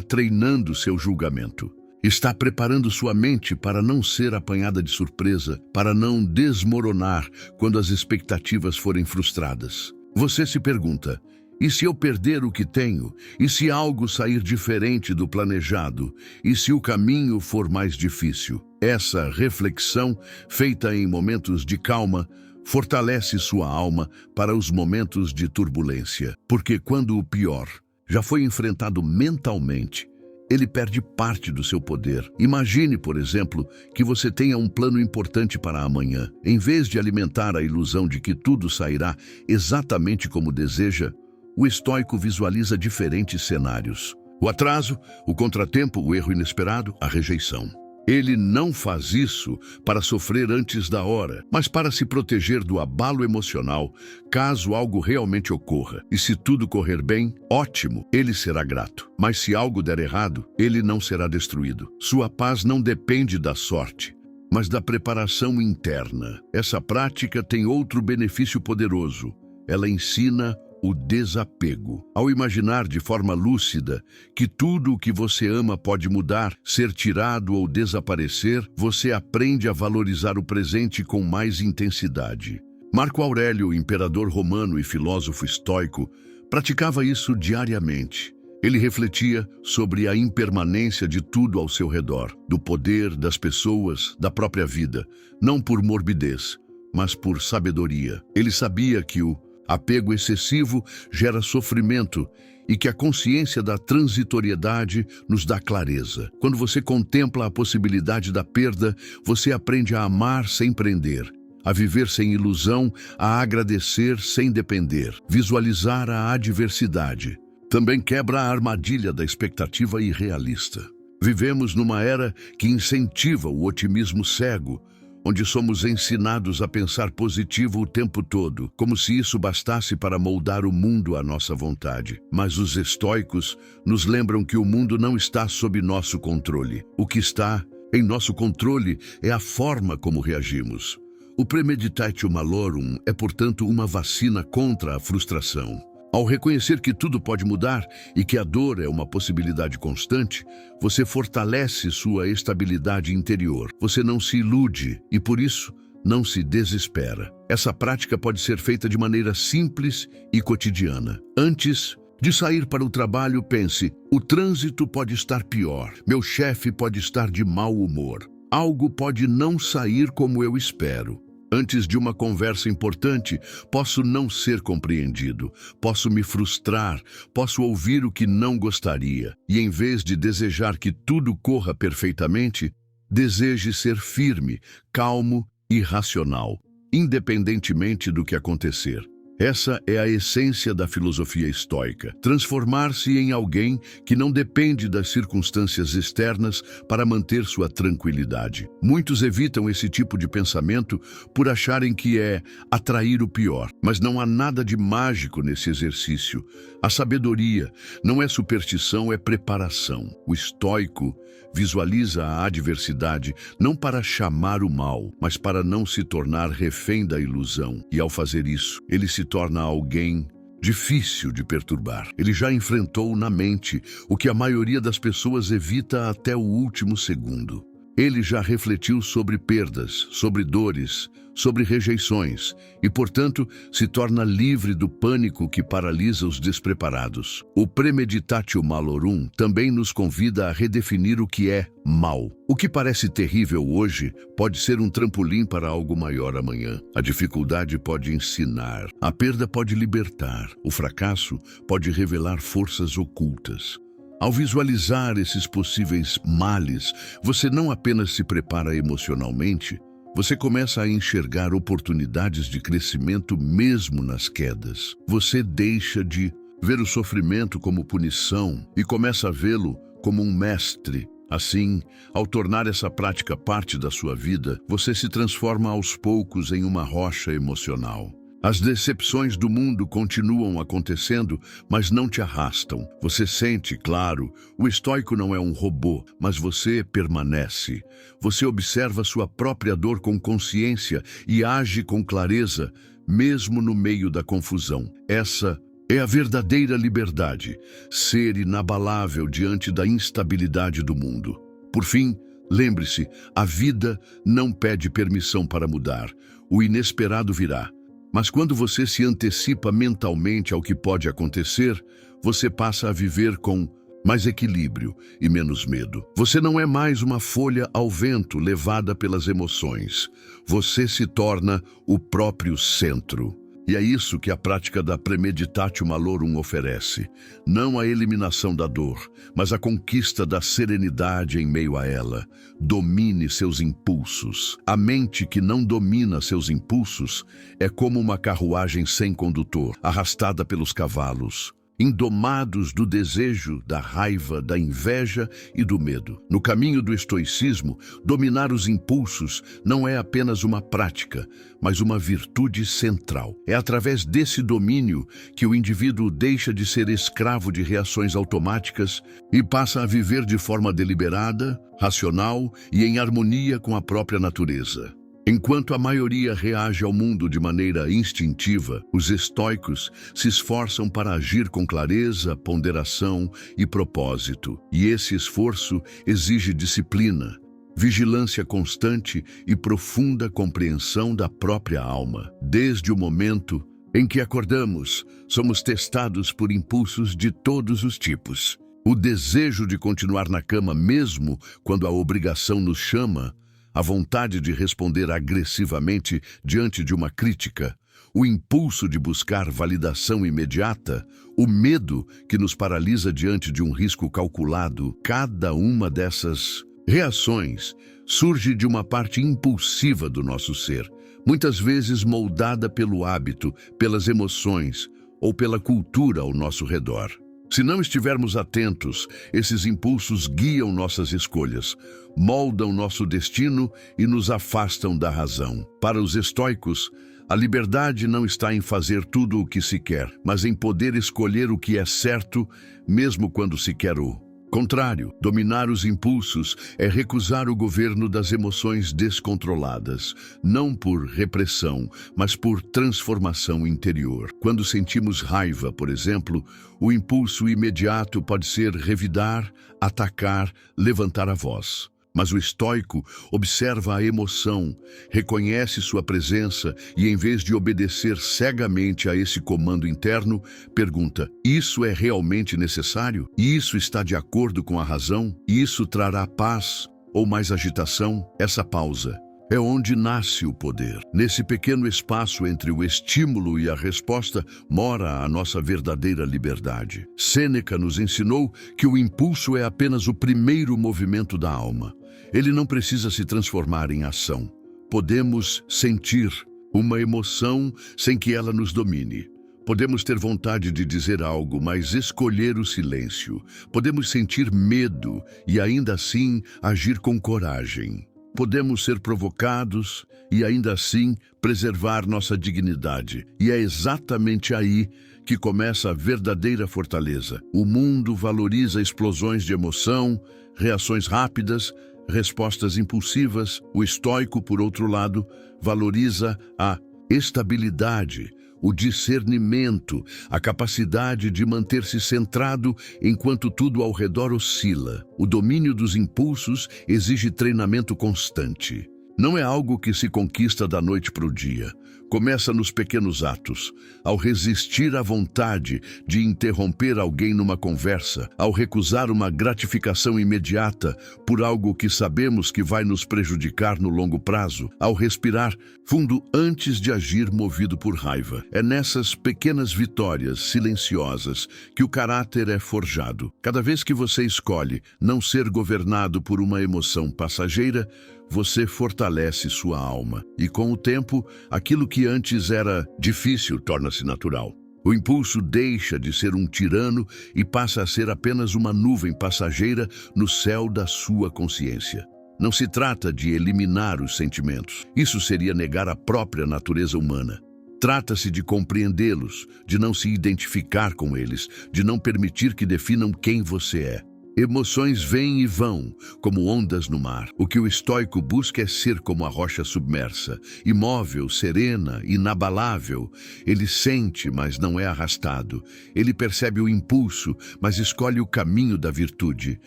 treinando seu julgamento. Está preparando sua mente para não ser apanhada de surpresa, para não desmoronar quando as expectativas forem frustradas. Você se pergunta: e se eu perder o que tenho? E se algo sair diferente do planejado? E se o caminho for mais difícil? Essa reflexão, feita em momentos de calma, fortalece sua alma para os momentos de turbulência. Porque quando o pior já foi enfrentado mentalmente, ele perde parte do seu poder. Imagine, por exemplo, que você tenha um plano importante para amanhã. Em vez de alimentar a ilusão de que tudo sairá exatamente como deseja, o estoico visualiza diferentes cenários: o atraso, o contratempo, o erro inesperado, a rejeição. Ele não faz isso para sofrer antes da hora, mas para se proteger do abalo emocional, caso algo realmente ocorra. E se tudo correr bem, ótimo, ele será grato. Mas se algo der errado, ele não será destruído. Sua paz não depende da sorte, mas da preparação interna. Essa prática tem outro benefício poderoso. Ela ensina o desapego. Ao imaginar de forma lúcida que tudo o que você ama pode mudar, ser tirado ou desaparecer, você aprende a valorizar o presente com mais intensidade. Marco Aurélio, imperador romano e filósofo estoico, praticava isso diariamente. Ele refletia sobre a impermanência de tudo ao seu redor, do poder, das pessoas, da própria vida, não por morbidez, mas por sabedoria. Ele sabia que o apego excessivo gera sofrimento e que a consciência da transitoriedade nos dá clareza. Quando você contempla a possibilidade da perda, você aprende a amar sem prender, a viver sem ilusão, a agradecer sem depender. Visualizar a adversidade também quebra a armadilha da expectativa irrealista. Vivemos numa era que incentiva o otimismo cego, onde somos ensinados a pensar positivo o tempo todo, como se isso bastasse para moldar o mundo à nossa vontade. Mas os estoicos nos lembram que o mundo não está sob nosso controle. O que está em nosso controle é a forma como reagimos. O premeditatio malorum é, portanto, uma vacina contra a frustração. Ao reconhecer que tudo pode mudar e que a dor é uma possibilidade constante, você fortalece sua estabilidade interior. Você não se ilude e, por isso, não se desespera. Essa prática pode ser feita de maneira simples e cotidiana. Antes de sair para o trabalho, pense: o trânsito pode estar pior, meu chefe pode estar de mau humor, algo pode não sair como eu espero. Antes de uma conversa importante, posso não ser compreendido, posso me frustrar, posso ouvir o que não gostaria. E em vez de desejar que tudo corra perfeitamente, deseje ser firme, calmo e racional, independentemente do que acontecer. Essa é a essência da filosofia estoica: transformar-se em alguém que não depende das circunstâncias externas para manter sua tranquilidade. Muitos evitam esse tipo de pensamento por acharem que é atrair o pior, mas não há nada de mágico nesse exercício. A sabedoria não é superstição, é preparação. O estoico visualiza a adversidade não para chamar o mal, mas para não se tornar refém da ilusão. E ao fazer isso, ele se torna alguém difícil de perturbar. Ele já enfrentou na mente o que a maioria das pessoas evita até o último segundo. Ele já refletiu sobre perdas, sobre dores, sobre rejeições e, portanto, se torna livre do pânico que paralisa os despreparados. O Premeditatio Malorum também nos convida a redefinir o que é mal. O que parece terrível hoje pode ser um trampolim para algo maior amanhã. A dificuldade pode ensinar, a perda pode libertar, o fracasso pode revelar forças ocultas. Ao visualizar esses possíveis males, você não apenas se prepara emocionalmente, você começa a enxergar oportunidades de crescimento mesmo nas quedas. Você deixa de ver o sofrimento como punição e começa a vê-lo como um mestre. Assim, ao tornar essa prática parte da sua vida, você se transforma aos poucos em uma rocha emocional. As decepções do mundo continuam acontecendo, mas não te arrastam. Você sente, claro, o estoico não é um robô, mas você permanece. Você observa sua própria dor com consciência e age com clareza, mesmo no meio da confusão. Essa é a verdadeira liberdade, ser inabalável diante da instabilidade do mundo. Por fim, lembre-se, a vida não pede permissão para mudar. O inesperado virá. Mas quando você se antecipa mentalmente ao que pode acontecer, você passa a viver com mais equilíbrio e menos medo. Você não é mais uma folha ao vento levada pelas emoções. Você se torna o próprio centro. E é isso que a prática da Premeditatio Malorum oferece. Não a eliminação da dor, mas a conquista da serenidade em meio a ela. Domine seus impulsos. A mente que não domina seus impulsos é como uma carruagem sem condutor, arrastada pelos cavalos, indomados do desejo, da raiva, da inveja e do medo. No caminho do estoicismo, dominar os impulsos não é apenas uma prática, mas uma virtude central. É através desse domínio que o indivíduo deixa de ser escravo de reações automáticas e passa a viver de forma deliberada, racional e em harmonia com a própria natureza. Enquanto a maioria reage ao mundo de maneira instintiva, os estoicos se esforçam para agir com clareza, ponderação e propósito. E esse esforço exige disciplina, vigilância constante e profunda compreensão da própria alma. Desde o momento em que acordamos, somos testados por impulsos de todos os tipos. O desejo de continuar na cama mesmo quando a obrigação nos chama, a vontade de responder agressivamente diante de uma crítica, o impulso de buscar validação imediata, o medo que nos paralisa diante de um risco calculado. Cada uma dessas reações surge de uma parte impulsiva do nosso ser, muitas vezes moldada pelo hábito, pelas emoções ou pela cultura ao nosso redor. Se não estivermos atentos, esses impulsos guiam nossas escolhas, moldam nosso destino e nos afastam da razão. Para os estoicos, a liberdade não está em fazer tudo o que se quer, mas em poder escolher o que é certo, mesmo quando se quer o Contrário, dominar os impulsos é recusar o governo das emoções descontroladas, não por repressão, mas por transformação interior. Quando sentimos raiva, por exemplo, o impulso imediato pode ser revidar, atacar, levantar a voz. Mas o estoico observa a emoção, reconhece sua presença e, em vez de obedecer cegamente a esse comando interno, pergunta: isso é realmente necessário? Isso está de acordo com a razão? Isso trará paz ou mais agitação? Essa pausa é onde nasce o poder. Nesse pequeno espaço entre o estímulo e a resposta mora a nossa verdadeira liberdade. Sêneca nos ensinou que o impulso é apenas o primeiro movimento da alma. Ele não precisa se transformar em ação. Podemos sentir uma emoção sem que ela nos domine. Podemos ter vontade de dizer algo, mas escolher o silêncio. Podemos sentir medo e ainda assim agir com coragem. Podemos ser provocados e ainda assim preservar nossa dignidade. E é exatamente aí que começa a verdadeira fortaleza. O mundo valoriza explosões de emoção, reações rápidas, respostas impulsivas. O estoico, por outro lado, valoriza a estabilidade, o discernimento, a capacidade de manter-se centrado enquanto tudo ao redor oscila. O domínio dos impulsos exige treinamento constante. Não é algo que se conquista da noite para o dia. Começa nos pequenos atos, ao resistir à vontade de interromper alguém numa conversa, ao recusar uma gratificação imediata por algo que sabemos que vai nos prejudicar no longo prazo, ao respirar fundo antes de agir movido por raiva. É nessas pequenas vitórias silenciosas que o caráter é forjado. Cada vez que você escolhe não ser governado por uma emoção passageira, você fortalece sua alma. E com o tempo, aquilo que antes era difícil torna-se natural. O impulso deixa de ser um tirano e passa a ser apenas uma nuvem passageira no céu da sua consciência. Não se trata de eliminar os sentimentos. Isso seria negar a própria natureza humana. Trata-se de compreendê-los, de não se identificar com eles, de não permitir que definam quem você é. Emoções vêm e vão, como ondas no mar. O que o estoico busca é ser como a rocha submersa, imóvel, serena, inabalável. Ele sente, mas não é arrastado. Ele percebe o impulso, mas escolhe o caminho da virtude.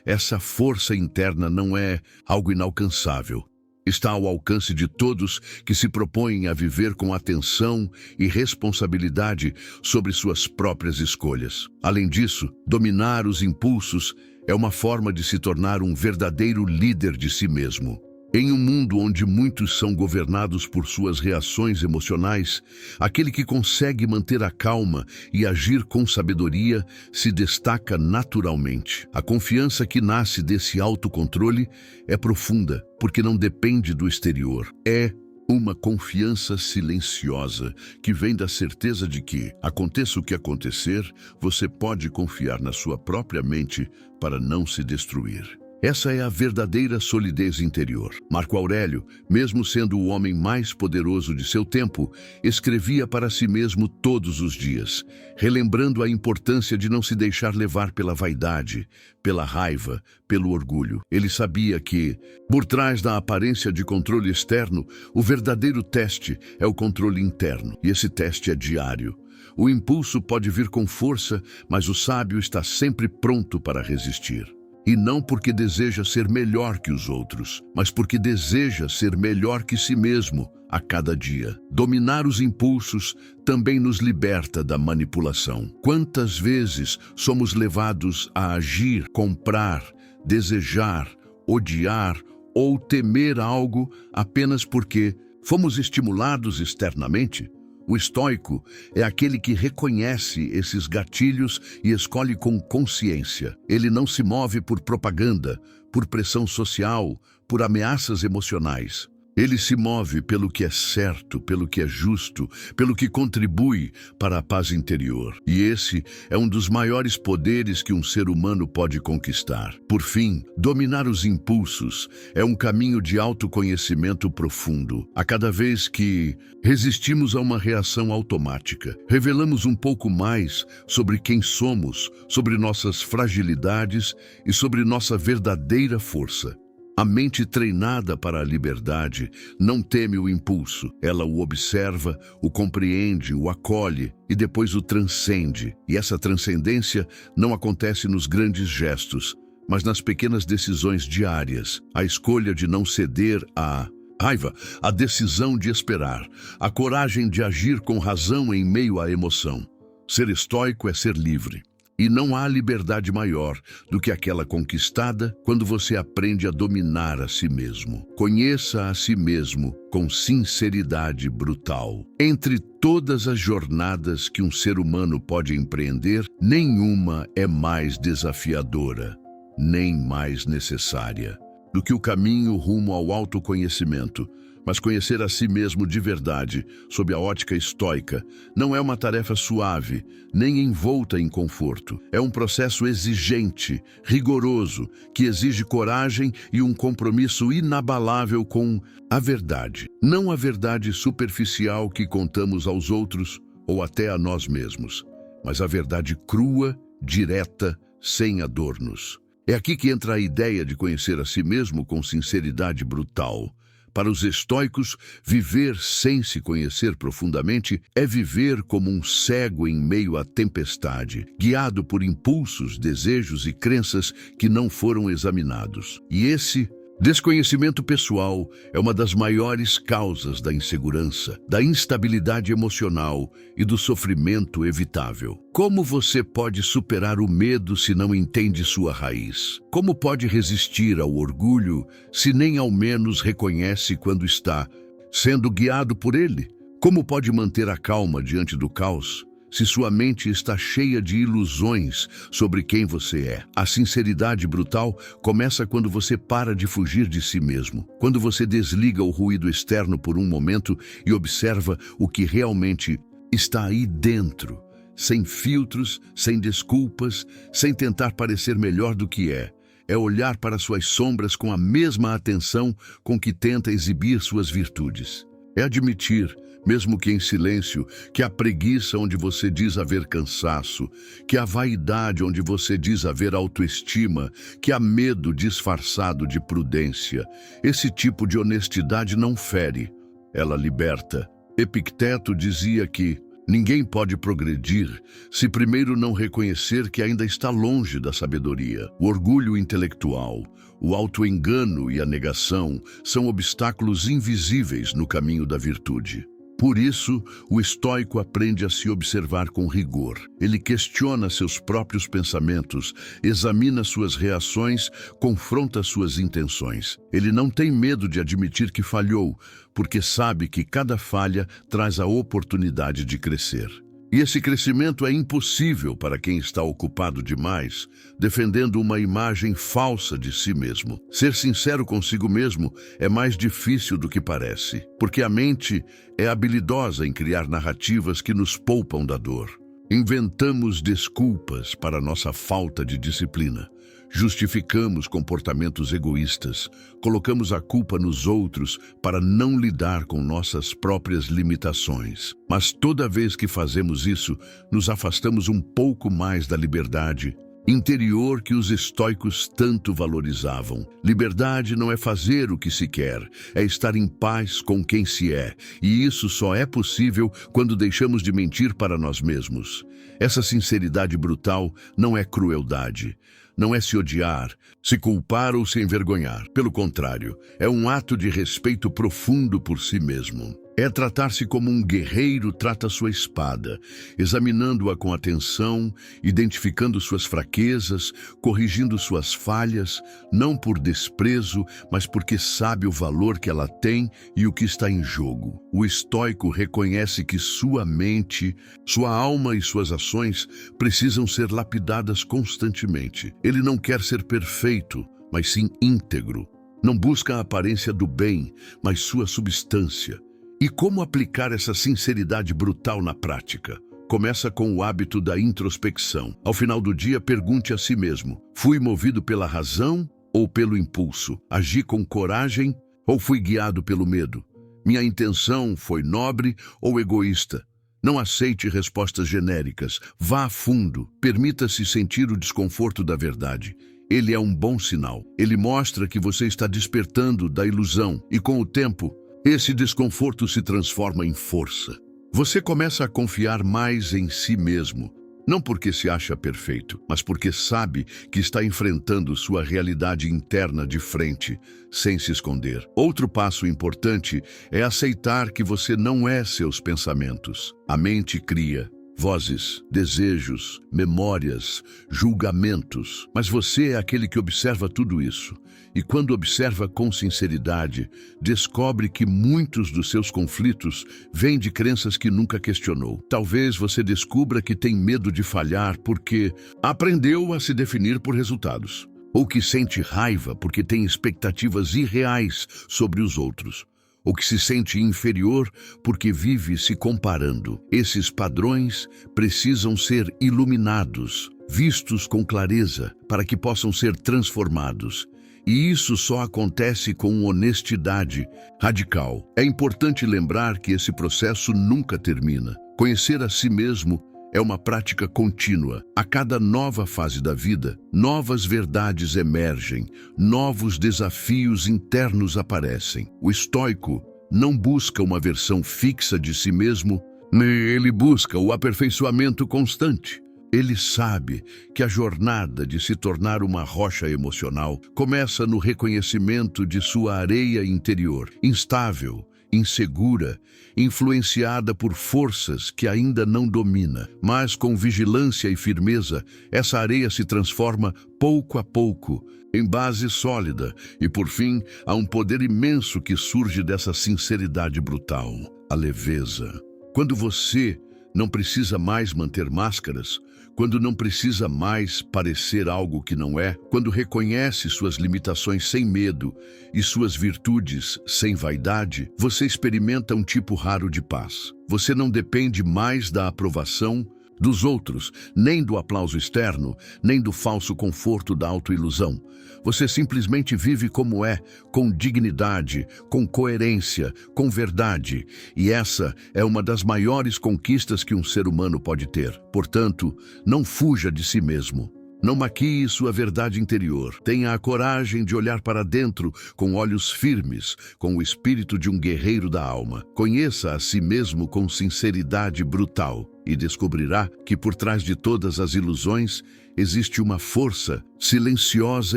Essa força interna não é algo inalcançável. Está ao alcance de todos que se propõem a viver com atenção e responsabilidade sobre suas próprias escolhas. Além disso, dominar os impulsos é uma forma de se tornar um verdadeiro líder de si mesmo. Em um mundo onde muitos são governados por suas reações emocionais, aquele que consegue manter a calma e agir com sabedoria se destaca naturalmente. A confiança que nasce desse autocontrole é profunda, porque não depende do exterior. É uma confiança silenciosa que vem da certeza de que, aconteça o que acontecer, você pode confiar na sua própria mente para não se destruir. Essa é a verdadeira solidez interior. Marco Aurélio, mesmo sendo o homem mais poderoso de seu tempo, escrevia para si mesmo todos os dias, relembrando a importância de não se deixar levar pela vaidade, pela raiva, pelo orgulho. Ele sabia que, por trás da aparência de controle externo, o verdadeiro teste é o controle interno, e esse teste é diário. O impulso pode vir com força, mas o sábio está sempre pronto para resistir. E não porque deseja ser melhor que os outros, mas porque deseja ser melhor que si mesmo a cada dia. Dominar os impulsos também nos liberta da manipulação. Quantas vezes somos levados a agir, comprar, desejar, odiar ou temer algo apenas porque fomos estimulados externamente? O estoico é aquele que reconhece esses gatilhos e escolhe com consciência. Ele não se move por propaganda, por pressão social, por ameaças emocionais. Ele se move pelo que é certo, pelo que é justo, pelo que contribui para a paz interior. E esse é um dos maiores poderes que um ser humano pode conquistar. Por fim, dominar os impulsos é um caminho de autoconhecimento profundo. A cada vez que resistimos a uma reação automática, revelamos um pouco mais sobre quem somos, sobre nossas fragilidades e sobre nossa verdadeira força. A mente treinada para a liberdade não teme o impulso. Ela o observa, o compreende, o acolhe e depois o transcende. E essa transcendência não acontece nos grandes gestos, mas nas pequenas decisões diárias. A escolha de não ceder à raiva, a decisão de esperar, a coragem de agir com razão em meio à emoção. Ser estoico é ser livre. E não há liberdade maior do que aquela conquistada quando você aprende a dominar a si mesmo. Conheça a si mesmo com sinceridade brutal. Entre todas as jornadas que um ser humano pode empreender, nenhuma é mais desafiadora, nem mais necessária do que o caminho rumo ao autoconhecimento. Mas conhecer a si mesmo de verdade, sob a ótica estoica, não é uma tarefa suave, nem envolta em conforto. É um processo exigente, rigoroso, que exige coragem e um compromisso inabalável com a verdade. Não a verdade superficial que contamos aos outros ou até a nós mesmos, mas a verdade crua, direta, sem adornos. É aqui que entra a ideia de conhecer a si mesmo com sinceridade brutal. Para os estoicos, viver sem se conhecer profundamente é viver como um cego em meio à tempestade, guiado por impulsos, desejos e crenças que não foram examinados. E esse desconhecimento pessoal é uma das maiores causas da insegurança, da instabilidade emocional e do sofrimento evitável. Como você pode superar o medo se não entende sua raiz? Como pode resistir ao orgulho se nem ao menos reconhece quando está sendo guiado por ele? Como pode manter a calma diante do caos se sua mente está cheia de ilusões sobre quem você é? A sinceridade brutal começa quando você para de fugir de si mesmo, quando você desliga o ruído externo por um momento e observa o que realmente está aí dentro, sem filtros, sem desculpas, sem tentar parecer melhor do que é. É olhar para suas sombras com a mesma atenção com que tenta exibir suas virtudes. É admitir, mesmo que em silêncio, que há preguiça onde você diz haver cansaço, que há vaidade onde você diz haver autoestima, que há medo disfarçado de prudência. Esse tipo de honestidade não fere, ela liberta. Epicteto dizia que ninguém pode progredir se primeiro não reconhecer que ainda está longe da sabedoria. O orgulho intelectual, o autoengano e a negação são obstáculos invisíveis no caminho da virtude. Por isso, o estoico aprende a se observar com rigor. Ele questiona seus próprios pensamentos, examina suas reações, confronta suas intenções. Ele não tem medo de admitir que falhou, porque sabe que cada falha traz a oportunidade de crescer. E esse crescimento é impossível para quem está ocupado demais, defendendo uma imagem falsa de si mesmo. Ser sincero consigo mesmo é mais difícil do que parece, porque a mente é habilidosa em criar narrativas que nos poupam da dor. Inventamos desculpas para nossa falta de disciplina. Justificamos comportamentos egoístas, colocamos a culpa nos outros para não lidar com nossas próprias limitações. Mas toda vez que fazemos isso, nos afastamos um pouco mais da liberdade interior que os estoicos tanto valorizavam. Liberdade não é fazer o que se quer, é estar em paz com quem se é, e isso só é possível quando deixamos de mentir para nós mesmos. Essa sinceridade brutal não é crueldade. Não é se odiar, se culpar ou se envergonhar. Pelo contrário, é um ato de respeito profundo por si mesmo. É tratar-se como um guerreiro trata sua espada, examinando-a com atenção, identificando suas fraquezas, corrigindo suas falhas, não por desprezo, mas porque sabe o valor que ela tem e o que está em jogo. O estoico reconhece que sua mente, sua alma e suas ações precisam ser lapidadas constantemente. Ele não quer ser perfeito, mas sim íntegro. Não busca a aparência do bem, mas sua substância. E como aplicar essa sinceridade brutal na prática? Começa com o hábito da introspecção. Ao final do dia, pergunte a si mesmo: fui movido pela razão ou pelo impulso? Agi com coragem ou fui guiado pelo medo? Minha intenção foi nobre ou egoísta? Não aceite respostas genéricas. Vá a fundo. Permita-se sentir o desconforto da verdade. Ele é um bom sinal. Ele mostra que você está despertando da ilusão e, com o tempo, esse desconforto se transforma em força. Você começa a confiar mais em si mesmo, não porque se acha perfeito, mas porque sabe que está enfrentando sua realidade interna de frente, sem se esconder. Outro passo importante é aceitar que você não é seus pensamentos. A mente cria vozes, desejos, memórias, julgamentos, mas você é aquele que observa tudo isso. E quando observa com sinceridade, descobre que muitos dos seus conflitos vêm de crenças que nunca questionou. Talvez você descubra que tem medo de falhar porque aprendeu a se definir por resultados, ou que sente raiva porque tem expectativas irreais sobre os outros, ou que se sente inferior porque vive se comparando. Esses padrões precisam ser iluminados, vistos com clareza, para que possam ser transformados. E isso só acontece com honestidade radical. É importante lembrar que esse processo nunca termina. Conhecer a si mesmo é uma prática contínua. A cada nova fase da vida, novas verdades emergem, novos desafios internos aparecem. O estoico não busca uma versão fixa de si mesmo, ele busca o aperfeiçoamento constante. Ele sabe que a jornada de se tornar uma rocha emocional começa no reconhecimento de sua areia interior, instável, insegura, influenciada por forças que ainda não domina. Mas com vigilância e firmeza, essa areia se transforma pouco a pouco em base sólida e, por fim, há um poder imenso que surge dessa sinceridade brutal, a leveza. Quando você não precisa mais manter máscaras, quando não precisa mais parecer algo que não é, quando reconhece suas limitações sem medo e suas virtudes sem vaidade, você experimenta um tipo raro de paz. Você não depende mais da aprovação dos outros, nem do aplauso externo, nem do falso conforto da autoilusão. Você simplesmente vive como é, com dignidade, com coerência, com verdade. E essa é uma das maiores conquistas que um ser humano pode ter. Portanto, não fuja de si mesmo. Não maquie sua verdade interior. Tenha a coragem de olhar para dentro com olhos firmes, com o espírito de um guerreiro da alma. Conheça a si mesmo com sinceridade brutal e descobrirá que por trás de todas as ilusões existe uma força silenciosa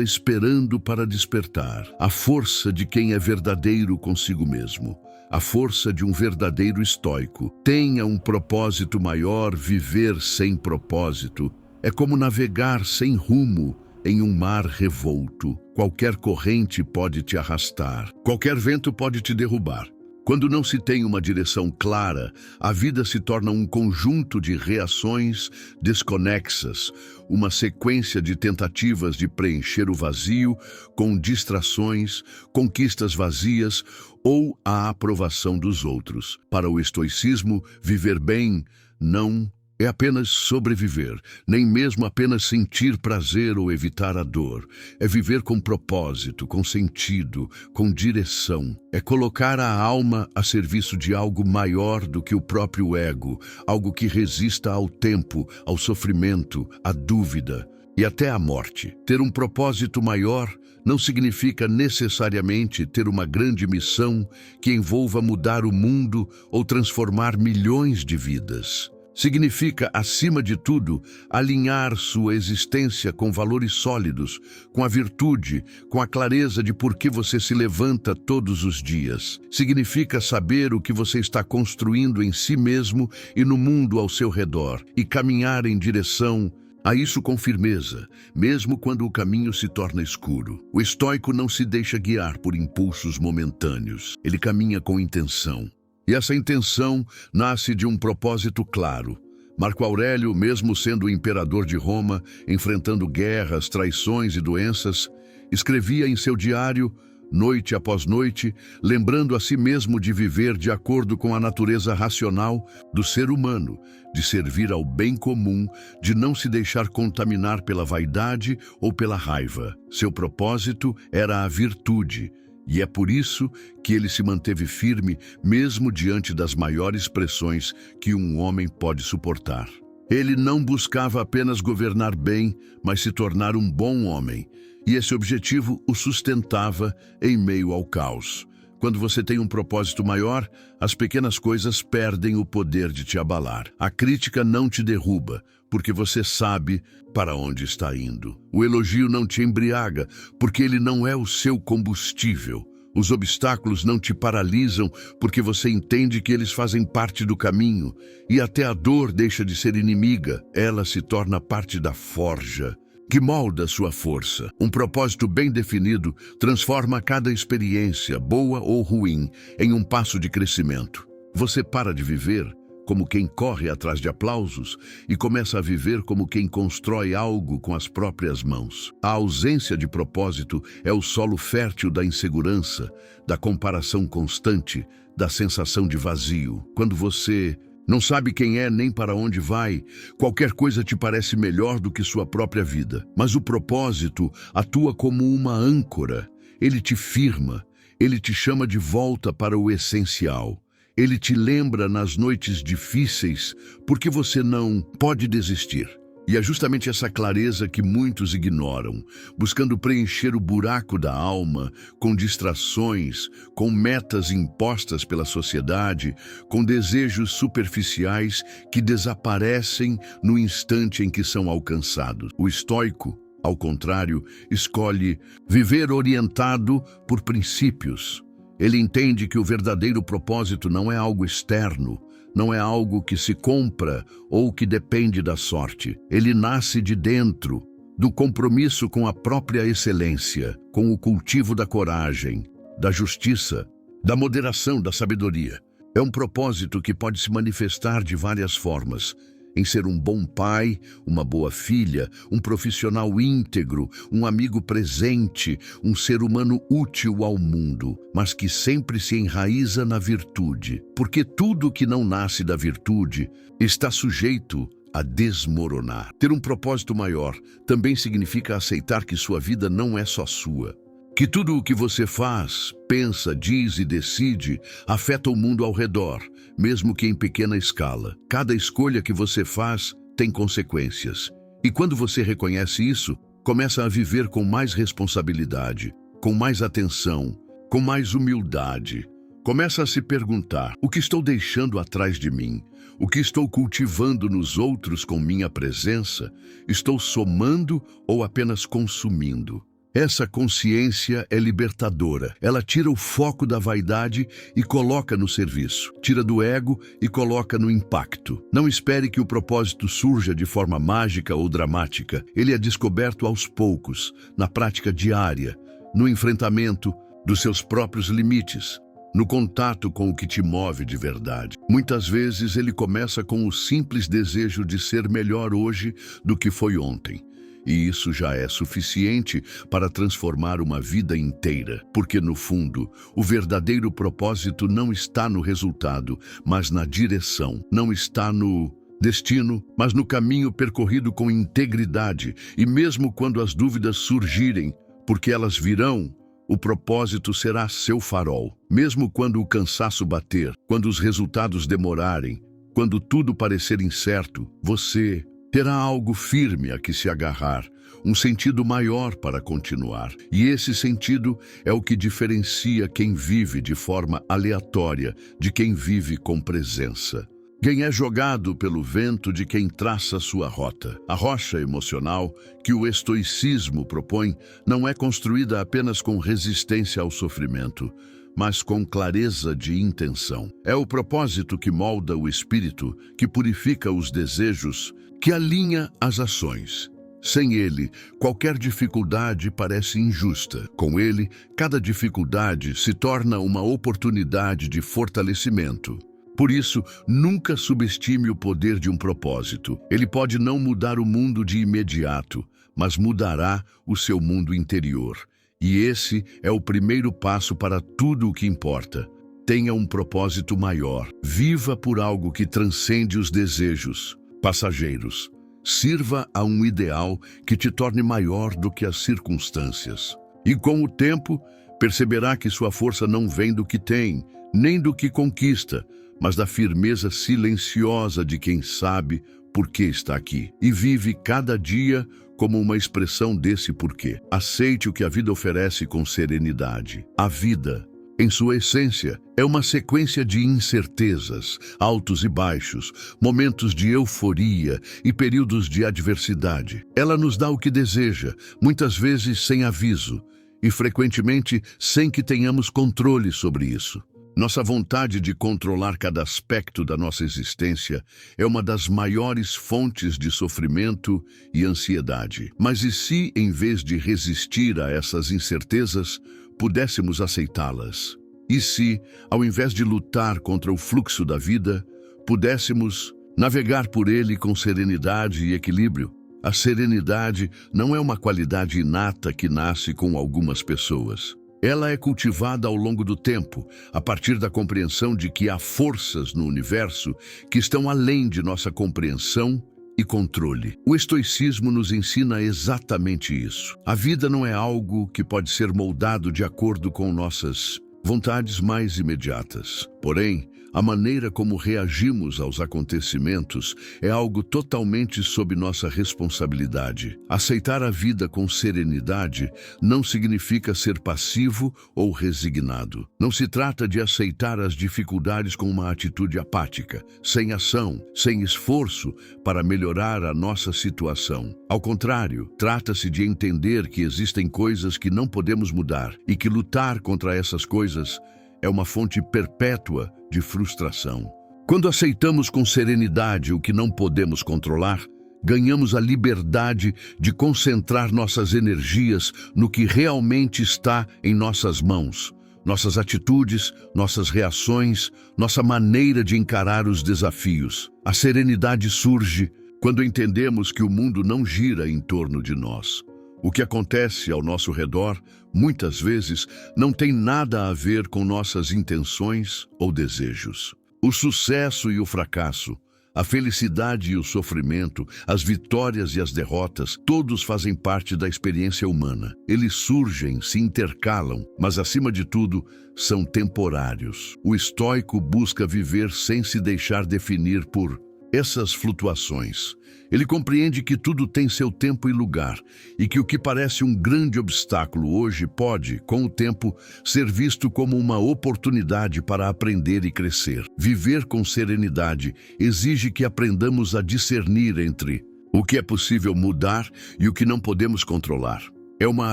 esperando para despertar. A força de quem é verdadeiro consigo mesmo. A força de um verdadeiro estoico. Tenha um propósito maior. Viver sem propósito é como navegar sem rumo em um mar revolto. Qualquer corrente pode te arrastar, qualquer vento pode te derrubar. Quando não se tem uma direção clara, a vida se torna um conjunto de reações desconexas, uma sequência de tentativas de preencher o vazio com distrações, conquistas vazias ou a aprovação dos outros. Para o estoicismo, viver bem não é apenas sobreviver, nem mesmo apenas sentir prazer ou evitar a dor. É viver com propósito, com sentido, com direção. É colocar a alma a serviço de algo maior do que o próprio ego, algo que resista ao tempo, ao sofrimento, à dúvida e até à morte. Ter um propósito maior não significa necessariamente ter uma grande missão que envolva mudar o mundo ou transformar milhões de vidas. Significa, acima de tudo, alinhar sua existência com valores sólidos, com a virtude, com a clareza de por que você se levanta todos os dias. Significa saber o que você está construindo em si mesmo e no mundo ao seu redor, e caminhar em direção a isso com firmeza, mesmo quando o caminho se torna escuro. O estoico não se deixa guiar por impulsos momentâneos. Ele caminha com intenção. E essa intenção nasce de um propósito claro. Marco Aurélio, mesmo sendo o imperador de Roma, enfrentando guerras, traições e doenças, escrevia em seu diário: noite após noite, lembrando a si mesmo de viver de acordo com a natureza racional do ser humano, de servir ao bem comum, de não se deixar contaminar pela vaidade ou pela raiva. Seu propósito era a virtude, e é por isso que ele se manteve firme mesmo diante das maiores pressões que um homem pode suportar. Ele não buscava apenas governar bem, mas se tornar um bom homem. E esse objetivo o sustentava em meio ao caos. Quando você tem um propósito maior, as pequenas coisas perdem o poder de te abalar. A crítica não te derruba, porque você sabe para onde está indo. O elogio não te embriaga, porque ele não é o seu combustível. Os obstáculos não te paralisam, porque você entende que eles fazem parte do caminho. E até a dor deixa de ser inimiga, ela se torna parte da forja que molda sua força. Um propósito bem definido transforma cada experiência, boa ou ruim, em um passo de crescimento. Você para de viver como quem corre atrás de aplausos e começa a viver como quem constrói algo com as próprias mãos. A ausência de propósito é o solo fértil da insegurança, da comparação constante, da sensação de vazio. Quando você não sabe quem é nem para onde vai, qualquer coisa te parece melhor do que sua própria vida. Mas o propósito atua como uma âncora. Ele te firma, ele te chama de volta para o essencial. Ele te lembra nas noites difíceis porque você não pode desistir. E é justamente essa clareza que muitos ignoram, buscando preencher o buraco da alma com distrações, com metas impostas pela sociedade, com desejos superficiais que desaparecem no instante em que são alcançados. O estoico, ao contrário, escolhe viver orientado por princípios. Ele entende que o verdadeiro propósito não é algo externo, não é algo que se compra ou que depende da sorte. Ele nasce de dentro, do compromisso com a própria excelência, com o cultivo da coragem, da justiça, da moderação, da sabedoria. É um propósito que pode se manifestar de várias formas, em ser um bom pai, uma boa filha, um profissional íntegro, um amigo presente, um ser humano útil ao mundo, mas que sempre se enraiza na virtude, porque tudo que não nasce da virtude está sujeito a desmoronar. Ter um propósito maior também significa aceitar que sua vida não é só sua, que tudo o que você faz, pensa, diz e decide afeta o mundo ao redor, mesmo que em pequena escala. Cada escolha que você faz tem consequências. E quando você reconhece isso, começa a viver com mais responsabilidade, com mais atenção, com mais humildade. Começa a se perguntar: o que estou deixando atrás de mim? O que estou cultivando nos outros com minha presença? Estou somando ou apenas consumindo? Essa consciência é libertadora. Ela tira o foco da vaidade e coloca no serviço. Tira do ego e coloca no impacto. Não espere que o propósito surja de forma mágica ou dramática. Ele é descoberto aos poucos, na prática diária, no enfrentamento dos seus próprios limites, no contato com o que te move de verdade. Muitas vezes ele começa com o simples desejo de ser melhor hoje do que foi ontem. E isso já é suficiente para transformar uma vida inteira, porque no fundo, o verdadeiro propósito não está no resultado, mas na direção. Não está no destino, mas no caminho percorrido com integridade. E mesmo quando as dúvidas surgirem, porque elas virão, o propósito será seu farol. Mesmo quando o cansaço bater, quando os resultados demorarem, quando tudo parecer incerto, você terá algo firme a que se agarrar, um sentido maior para continuar. E esse sentido é o que diferencia quem vive de forma aleatória de quem vive com presença. Quem é jogado pelo vento de quem traça sua rota. A rocha emocional que o estoicismo propõe não é construída apenas com resistência ao sofrimento, mas com clareza de intenção. É o propósito que molda o espírito, que purifica os desejos, que alinha as ações. Sem ele, qualquer dificuldade parece injusta. Com ele, cada dificuldade se torna uma oportunidade de fortalecimento. Por isso, nunca subestime o poder de um propósito. Ele pode não mudar o mundo de imediato, mas mudará o seu mundo interior. E esse é o primeiro passo para tudo o que importa. Tenha um propósito maior. Viva por algo que transcende os desejos passageiros. Sirva a um ideal que te torne maior do que as circunstâncias. E com o tempo, perceberá que sua força não vem do que tem, nem do que conquista, mas da firmeza silenciosa de quem sabe por que está aqui. E vive cada dia como uma expressão desse porquê. Aceite o que a vida oferece com serenidade. A vida, em sua essência, é uma sequência de incertezas, altos e baixos, momentos de euforia e períodos de adversidade. Ela nos dá o que deseja, muitas vezes sem aviso, e frequentemente sem que tenhamos controle sobre isso. Nossa vontade de controlar cada aspecto da nossa existência é uma das maiores fontes de sofrimento e ansiedade. Mas e se, em vez de resistir a essas incertezas, pudéssemos aceitá-las? E se, ao invés de lutar contra o fluxo da vida, pudéssemos navegar por ele com serenidade e equilíbrio? A serenidade não é uma qualidade inata que nasce com algumas pessoas. Ela é cultivada ao longo do tempo, a partir da compreensão de que há forças no universo que estão além de nossa compreensão e controle. O estoicismo nos ensina exatamente isso. A vida não é algo que pode ser moldado de acordo com nossas vontades mais imediatas. Porém, a maneira como reagimos aos acontecimentos é algo totalmente sob nossa responsabilidade. Aceitar a vida com serenidade não significa ser passivo ou resignado. Não se trata de aceitar as dificuldades com uma atitude apática, sem ação, sem esforço para melhorar a nossa situação. Ao contrário, trata-se de entender que existem coisas que não podemos mudar e que lutar contra essas coisas é uma fonte perpétua de frustração. Quando aceitamos com serenidade o que não podemos controlar, ganhamos a liberdade de concentrar nossas energias no que realmente está em nossas mãos, nossas atitudes, nossas reações, nossa maneira de encarar os desafios. A serenidade surge quando entendemos que o mundo não gira em torno de nós. O que acontece ao nosso redor, muitas vezes, não tem nada a ver com nossas intenções ou desejos. O sucesso e o fracasso, a felicidade e o sofrimento, as vitórias e as derrotas, todos fazem parte da experiência humana. Eles surgem, se intercalam, mas, acima de tudo, são temporários. O estoico busca viver sem se deixar definir por essas flutuações. Ele compreende que tudo tem seu tempo e lugar, e que o que parece um grande obstáculo hoje pode, com o tempo, ser visto como uma oportunidade para aprender e crescer. Viver com serenidade exige que aprendamos a discernir entre o que é possível mudar e o que não podemos controlar. É uma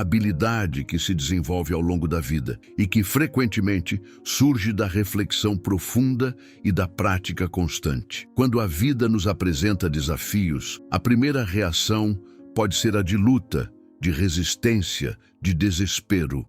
habilidade que se desenvolve ao longo da vida e que, frequentemente, surge da reflexão profunda e da prática constante. Quando a vida nos apresenta desafios, a primeira reação pode ser a de luta, de resistência, de desespero.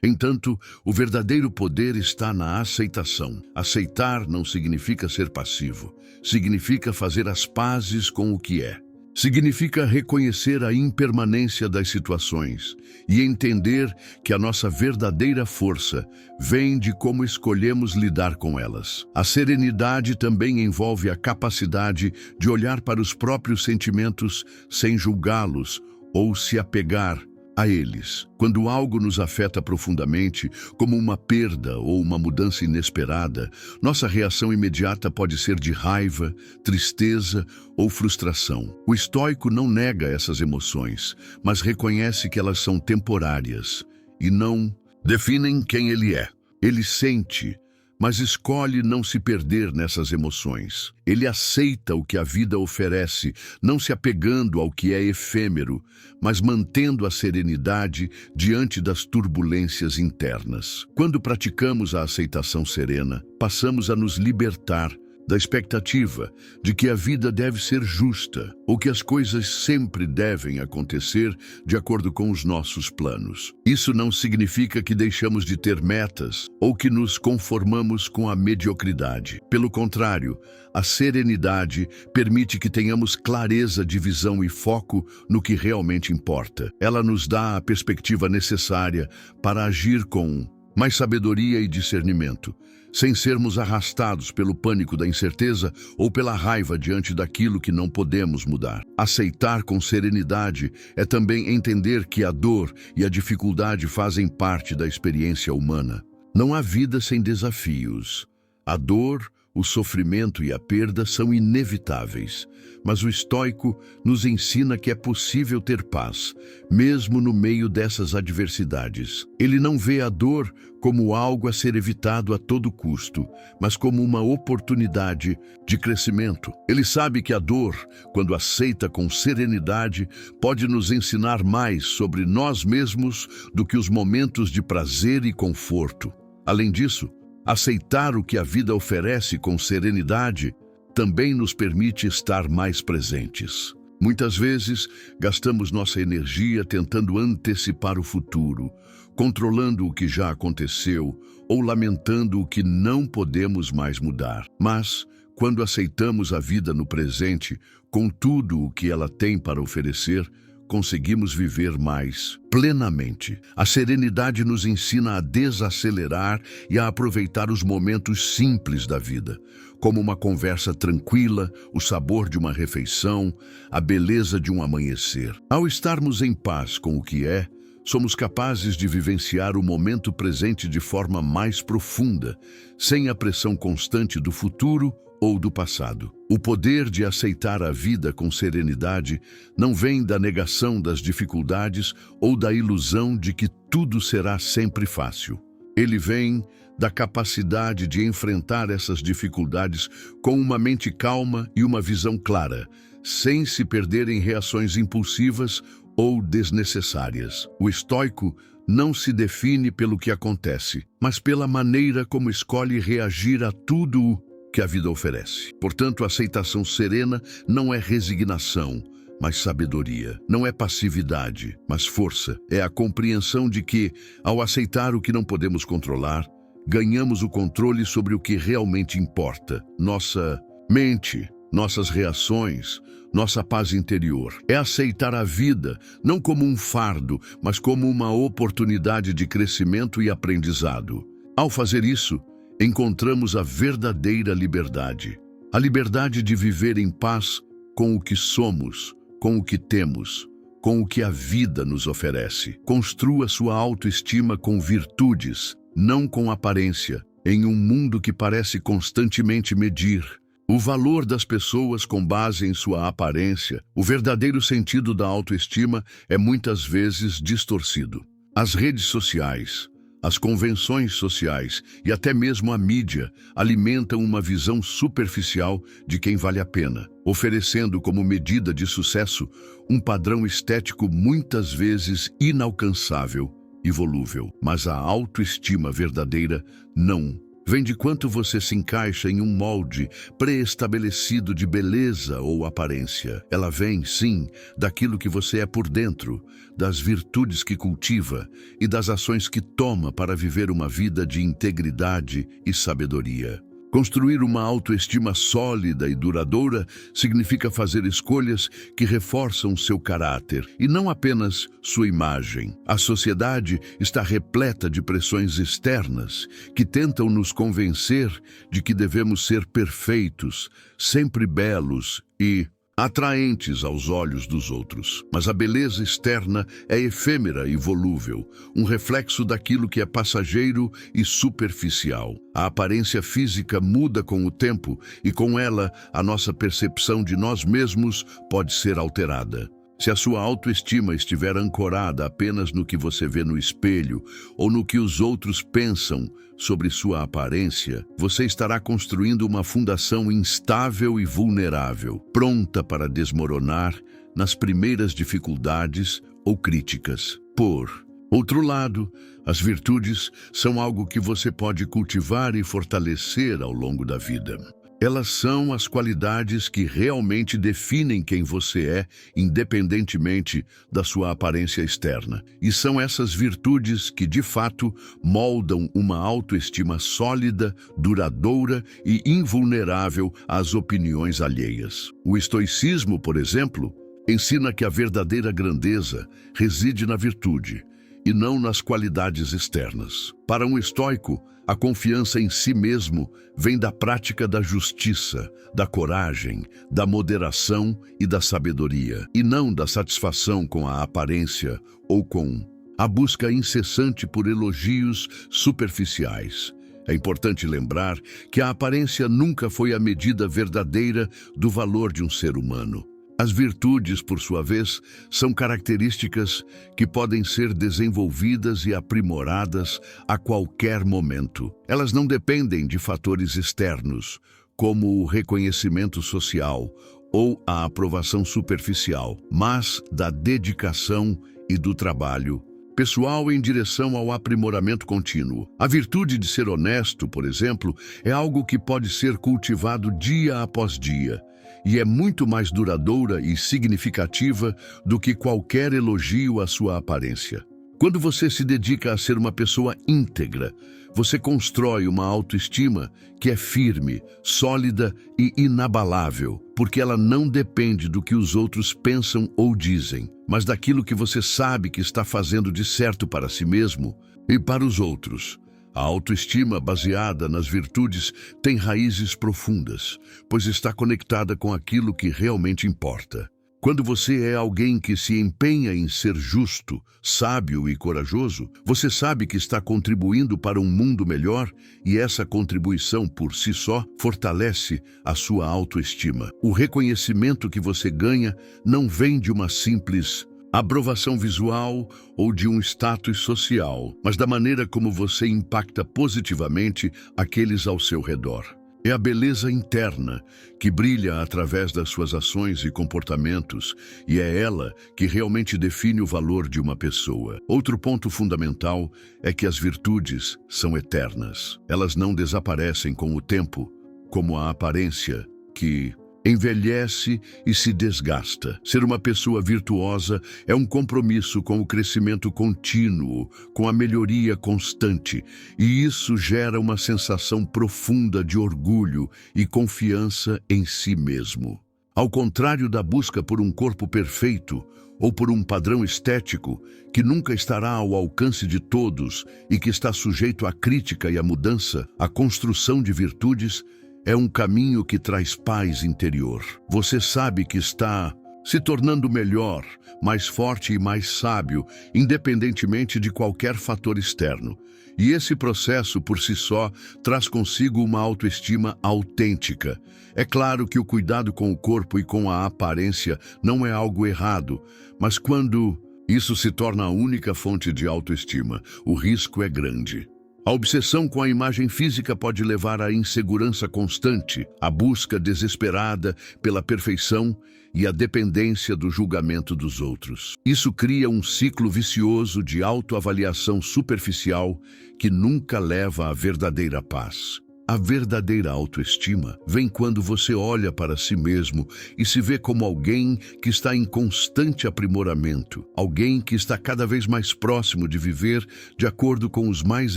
Entanto, o verdadeiro poder está na aceitação. Aceitar não significa ser passivo, significa fazer as pazes com o que é. Significa reconhecer a impermanência das situações e entender que a nossa verdadeira força vem de como escolhemos lidar com elas. A serenidade também envolve a capacidade de olhar para os próprios sentimentos sem julgá-los ou se apegar a eles. Quando algo nos afeta profundamente, como uma perda ou uma mudança inesperada, nossa reação imediata pode ser de raiva, tristeza ou frustração. O estoico não nega essas emoções, mas reconhece que elas são temporárias e não definem quem ele é. Ele sente, mas escolhe não se perder nessas emoções. Ele aceita o que a vida oferece, não se apegando ao que é efêmero, mas mantendo a serenidade diante das turbulências internas. Quando praticamos a aceitação serena, passamos a nos libertar da expectativa de que a vida deve ser justa ou que as coisas sempre devem acontecer de acordo com os nossos planos. Isso não significa que deixamos de ter metas ou que nos conformamos com a mediocridade. Pelo contrário, a serenidade permite que tenhamos clareza de visão e foco no que realmente importa. Ela nos dá a perspectiva necessária para agir com mais sabedoria e discernimento, sem sermos arrastados pelo pânico da incerteza ou pela raiva diante daquilo que não podemos mudar. Aceitar com serenidade é também entender que a dor e a dificuldade fazem parte da experiência humana. Não há vida sem desafios. A dor, o sofrimento e a perda são inevitáveis, mas o estoico nos ensina que é possível ter paz, mesmo no meio dessas adversidades. Ele não vê a dor como algo a ser evitado a todo custo, mas como uma oportunidade de crescimento. Ele sabe que a dor, quando aceita com serenidade, pode nos ensinar mais sobre nós mesmos do que os momentos de prazer e conforto. Além disso, aceitar o que a vida oferece com serenidade também nos permite estar mais presentes. Muitas vezes, gastamos nossa energia tentando antecipar o futuro, controlando o que já aconteceu ou lamentando o que não podemos mais mudar. Mas, quando aceitamos a vida no presente, com tudo o que ela tem para oferecer, conseguimos viver mais plenamente. A serenidade nos ensina a desacelerar e a aproveitar os momentos simples da vida, como uma conversa tranquila, o sabor de uma refeição, a beleza de um amanhecer. Ao estarmos em paz com o que é, somos capazes de vivenciar o momento presente de forma mais profunda, sem a pressão constante do futuro ou do passado. O poder de aceitar a vida com serenidade não vem da negação das dificuldades ou da ilusão de que tudo será sempre fácil. Ele vem da capacidade de enfrentar essas dificuldades com uma mente calma e uma visão clara, sem se perder em reações impulsivas ou desnecessárias. O estoico não se define pelo que acontece, mas pela maneira como escolhe reagir a tudo que a vida oferece. Portanto, a aceitação serena não é resignação, mas sabedoria. Não é passividade, mas força. É a compreensão de que, ao aceitar o que não podemos controlar, ganhamos o controle sobre o que realmente importa. Nossa mente, nossas reações, nossa paz interior. É aceitar a vida, não como um fardo, mas como uma oportunidade de crescimento e aprendizado. Ao fazer isso, encontramos a verdadeira liberdade. A liberdade de viver em paz com o que somos, com o que temos, com o que a vida nos oferece. Construa sua autoestima com virtudes, não com aparência, em um mundo que parece constantemente medir o valor das pessoas com base em sua aparência. O verdadeiro sentido da autoestima é muitas vezes distorcido. As redes sociais, as convenções sociais e até mesmo a mídia alimentam uma visão superficial de quem vale a pena, oferecendo como medida de sucesso um padrão estético muitas vezes inalcançável e volúvel. Mas a autoestima verdadeira não vem de quanto você se encaixa em um molde pré-estabelecido de beleza ou aparência. Ela vem, sim, daquilo que você é por dentro, das virtudes que cultiva e das ações que toma para viver uma vida de integridade e sabedoria. Construir uma autoestima sólida e duradoura significa fazer escolhas que reforçam seu caráter e não apenas sua imagem. A sociedade está repleta de pressões externas que tentam nos convencer de que devemos ser perfeitos, sempre belos e atraentes aos olhos dos outros. Mas a beleza externa é efêmera e volúvel, um reflexo daquilo que é passageiro e superficial. A aparência física muda com o tempo e, com ela, a nossa percepção de nós mesmos pode ser alterada. Se a sua autoestima estiver ancorada apenas no que você vê no espelho ou no que os outros pensam sobre sua aparência, você estará construindo uma fundação instável e vulnerável, pronta para desmoronar nas primeiras dificuldades ou críticas. Por outro lado, as virtudes são algo que você pode cultivar e fortalecer ao longo da vida. Elas são as qualidades que realmente definem quem você é, independentemente da sua aparência externa. E são essas virtudes que, de fato, moldam uma autoestima sólida, duradoura e invulnerável às opiniões alheias. O estoicismo, por exemplo, ensina que a verdadeira grandeza reside na virtude e não nas qualidades externas. Para um estoico, a confiança em si mesmo vem da prática da justiça, da coragem, da moderação e da sabedoria, e não da satisfação com a aparência ou com a busca incessante por elogios superficiais. É importante lembrar que a aparência nunca foi a medida verdadeira do valor de um ser humano. As virtudes, por sua vez, são características que podem ser desenvolvidas e aprimoradas a qualquer momento. Elas não dependem de fatores externos, como o reconhecimento social ou a aprovação superficial, mas da dedicação e do trabalho pessoal em direção ao aprimoramento contínuo. A virtude de ser honesto, por exemplo, é algo que pode ser cultivado dia após dia, e é muito mais duradoura e significativa do que qualquer elogio à sua aparência. Quando você se dedica a ser uma pessoa íntegra, você constrói uma autoestima que é firme, sólida e inabalável, porque ela não depende do que os outros pensam ou dizem, mas daquilo que você sabe que está fazendo de certo para si mesmo e para os outros. A autoestima baseada nas virtudes tem raízes profundas, pois está conectada com aquilo que realmente importa. Quando você é alguém que se empenha em ser justo, sábio e corajoso, você sabe que está contribuindo para um mundo melhor e essa contribuição por si só fortalece a sua autoestima. O reconhecimento que você ganha não vem de uma simples aprovação visual ou de um status social, mas da maneira como você impacta positivamente aqueles ao seu redor. É a beleza interna que brilha através das suas ações e comportamentos, e é ela que realmente define o valor de uma pessoa. Outro ponto fundamental é que as virtudes são eternas. Elas não desaparecem com o tempo, como a aparência que envelhece e se desgasta. Ser uma pessoa virtuosa é um compromisso com o crescimento contínuo, com a melhoria constante, e isso gera uma sensação profunda de orgulho e confiança em si mesmo. Ao contrário da busca por um corpo perfeito ou por um padrão estético que nunca estará ao alcance de todos e que está sujeito à crítica e à mudança, a construção de virtudes é um caminho que traz paz interior. Você sabe que está se tornando melhor, mais forte e mais sábio, independentemente de qualquer fator externo. E esse processo, por si só, traz consigo uma autoestima autêntica. É claro que o cuidado com o corpo e com a aparência não é algo errado, mas quando isso se torna a única fonte de autoestima, o risco é grande. A obsessão com a imagem física pode levar à insegurança constante, à busca desesperada pela perfeição e à dependência do julgamento dos outros. Isso cria um ciclo vicioso de autoavaliação superficial que nunca leva à verdadeira paz. A verdadeira autoestima vem quando você olha para si mesmo e se vê como alguém que está em constante aprimoramento, alguém que está cada vez mais próximo de viver de acordo com os mais